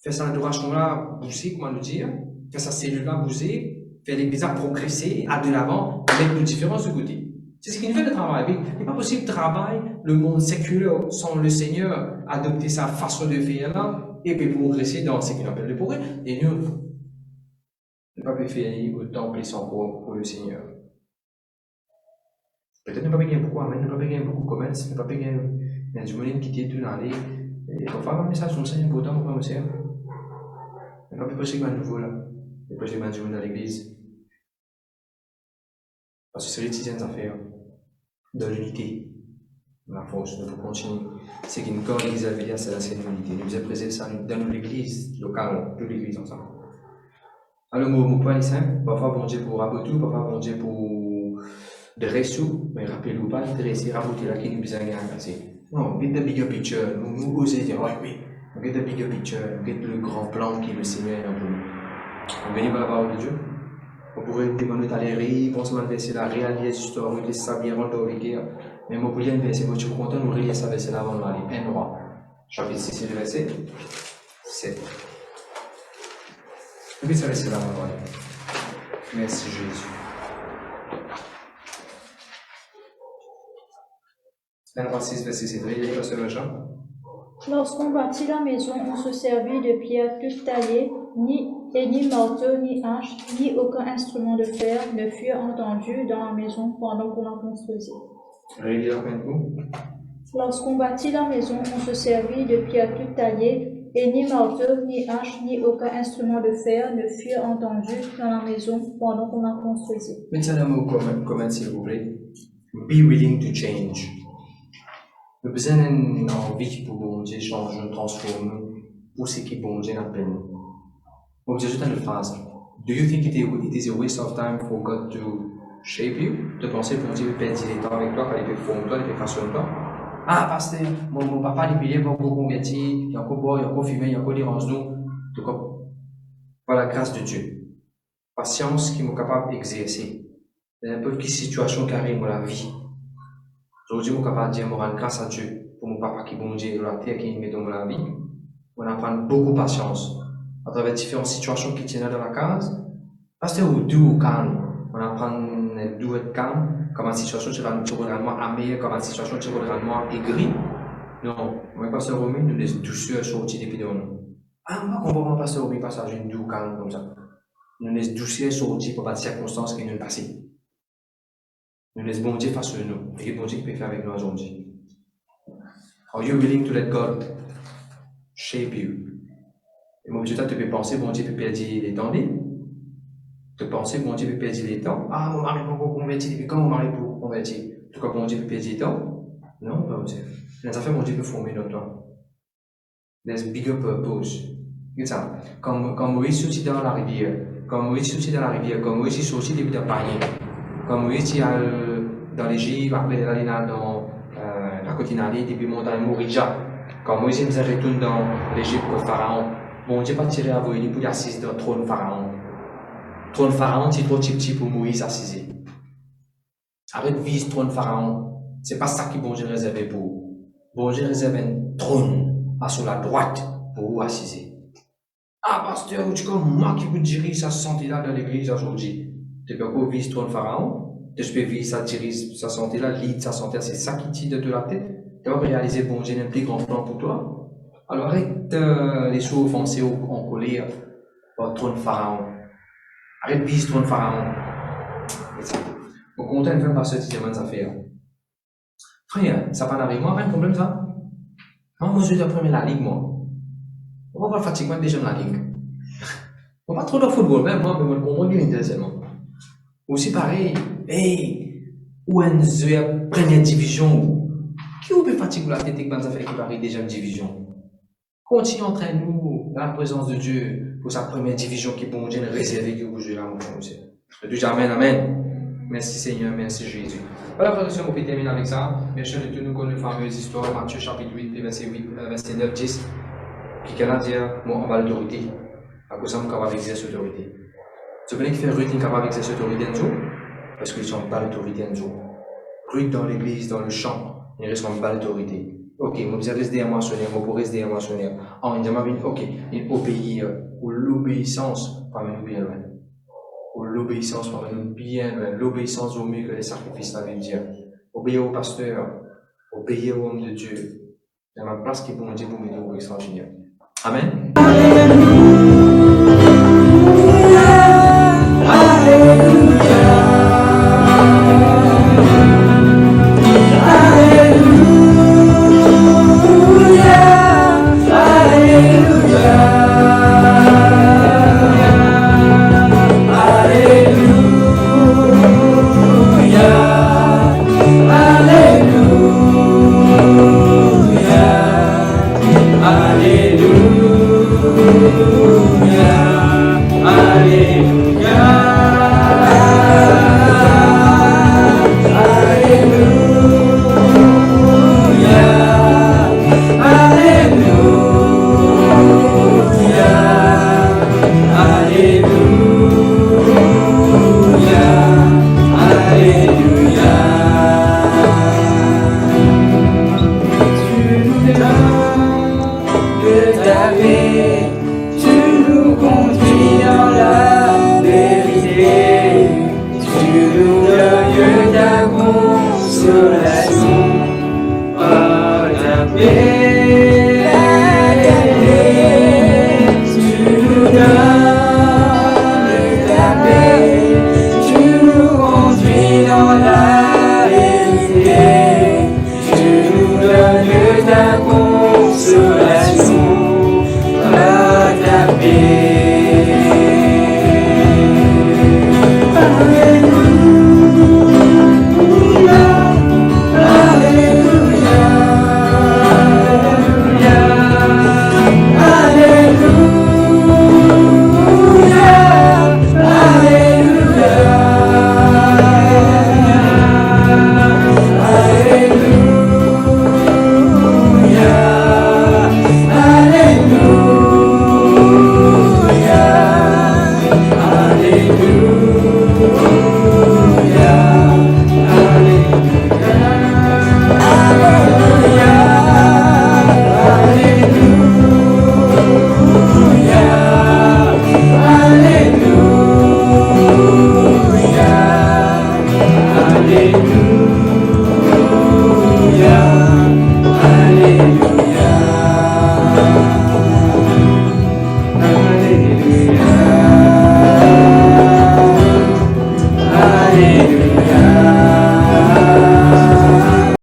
Speaker 1: faire cette adoration-là bouger, comment nous dire, faire sa cellule-là bouger, faire l'église progresser, aller de l'avant, mettre nos différences de côté. C'est ce qui nous fait le travail. Il n'est pas possible de travailler le monde séculaire sans le Seigneur adopter sa façon de faire là, et puis progresser dans ce qu'il appelle le progrès. Et nous, ne pas faire autant que sans pour le Seigneur. Peut-être ne pas gagner beaucoup, mais ne pas gagner beaucoup de commerce, ne pas gagner du monde qui t'est tout dans les. Et pour faire un message sur le Seigneur, pourtant, pour faire un ne pas prêcher un nouveau là, ne pas prêcher un nouveau dans l'église. Parce que c'est les affaires de l'unité, la force, il faut continuer. C'est qu'une corps l'église a veillé à c'est l'unité. Nous devons préserver ça dans l'église locale, toute l'église ensemble. Alors, mon point est simple, parfois bon Dieu pour raboter, parfois bon Dieu pour dresser, mais rappelez-vous pas, dresser, raboter là qui nous besoin de passer. Non, get the bigger picture, nous osons dire, oui, get the bigger picture, get le grand plan qui est le Seigneur est pour nous. On bénit par la parole de Dieu. On pourrait demander à l'éry, penser à verser la réalité histoire, on laisse ça bien rendre au rigueur. Mais moi, pour lire un verset, moi, je suis content de lire ça verset là avant d'aller. 1 roi, chapitre 6, c'est le verset 7. Regardez ça verset là avant d'aller. Merci Jésus. 1 roi 6, verset 7. Regardez pasteur Jean.
Speaker 2: Lorsqu'on bâtit la maison, on se servit de pierres toutes taillées, ni marteau, ni hache, ni aucun instrument de fer ne furent entendus dans la maison pendant qu'on la construisait.
Speaker 1: Regardez la fin de vous.
Speaker 2: Lorsqu'on bâtit la maison, on se servit de pierres toutes taillées, et ni marteau, ni hache, ni aucun instrument de fer ne furent entendus dans la maison pendant qu'on la construisait.
Speaker 1: Mettez un mot comment s'il vous plaît. Be willing to change. Nous avons besoin d'une envie pour bon Dieu changer, nous transformer pour ce qui bon Dieu appelle nous. Bon Dieu, juste une phrase. Do you think it is a waste of time for God to shape you? De penser pour Dieu perdre du temps avec toi, quand il peut former toi, il peut façonner toi. Ah, pasteur, mon papa, il payait pour convertir, il y a encore boire, il y a encore fumer, il y a encore lire en nous. Donc, par la grâce de Dieu. Patience qui est capable d'exercer. Il y a un peu de situation qui arrive dans la vie. Aujourd'hui, je suis capable de dire, je rends grâce à Dieu pour mon papa qui est bon Dieu, la terre qui met dans la vie. On apprend beaucoup de patience à travers différentes situations qui tiennent dans la case. Parce que au doux, au calme, on apprend le doux et calme, comment la situation tu vraiment amère, comment la situation tu vraiment aigrie. Non, moi, pasteur Romain, nous laisse douceur sortir depuis de nous. Ah, moi, comprends pas, pasteur Romain, passage une doux, calme comme ça. Nous laisse douceur sortir pour les circonstances qui nous passent. Nous laisse bon Dieu face à nous. Et bon Dieu qui peut faire avec nous aujourd'hui. Are you willing to let God shape you? Et mon Dieu, tu peux penser, bon Dieu peut perdre les tendus. Tu penses que bon Dieu peut perdre le temps? Ah, mon mari peut pas convertir, depuis quand mon mari peut convertir? En tout cas, bon Dieu peut perdre le temps? Non, pas bon Dieu. Les affaires, bon Dieu peut former notre temps. There's bigger purpose. Regarde ça. Quand Moïse sortit dans la rivière, quand Moïse sortit depuis le panier, quand Moïse dans l'Égypte, après il est allé dans la côte d'Ali, depuis montagne Morija, quand Moïse retourne dans l'Égypte pour Pharaon, bon Dieu pas tiré à vous pour y assister dans le trône Pharaon. Le trône Pharaon, c'est trop petit pour Moïse assister. Arrête de viser le trône Pharaon. C'est pas ça qui bon Dieu réservé pour vous. Bon Dieu réserve un trône sur la droite pour vous assister. Ah, pasteur, tu comme moi qui vous dirige sa santé là dans l'église aujourd'hui. Tu peux pas viser le trône Pharaon. Tu peux viser sa santé là, lead sa santé, c'est ça qui tire de la tête. Tu vas réaliser bon Dieu un plus grand plan pour toi. Alors arrête les choses offensées en colère au trône Pharaon. Arrête de viser le trône Pharaon. Au contraire, ne fais pas ce type de affaires. Frère, ça pas d'arriver, moi, pas de problème ça. Moi, je dois prendre la ligue, moi. On va pas fatiguer déjà dans la ligue. On va pas trop de football, même moi, mais on va bien seulement. Aussi pareil, ou une première division, qui peut fatiguer la tête quand ça fait qu'il arrive déjà une division? Continue entraîne-nous dans la présence de Dieu pour sa première division qui est pour nous réserver que vous jouez là, mon frère. Dieu, amen, amen. Merci Seigneur, merci Jésus. Voilà, frère, on peut terminer avec ça. Bien sûr, nous connaissons la fameuse histoire, Matthieu chapitre 8, verset 9, 10, qui est dire, moi, on va l'autorité. À cause de ça, on est capable d'exercer l'autorité. Tu connais qui fait Ruth est capable d'exercer l'autorité un jour? Parce qu'ils ne sont pas l'autorité un jour. Ruth dans l'église, dans le champ, ils ne sont pas l'autorité. Ok, moi, je reste derrière moi, moi, pour rester derrière moi, on dit, ok, il obéir, ou l'obéissance, pas nous bien loin. Ou l'obéissance, pas nous bien loin. L'obéissance vaut mieux que les sacrifices, la Bible dit. Obéir au pasteur, obéir au homme de Dieu. Il y a ma place qui est pour me dire pour m'aider au extraordinaire. Amen.
Speaker 7: Consolation, ta paix.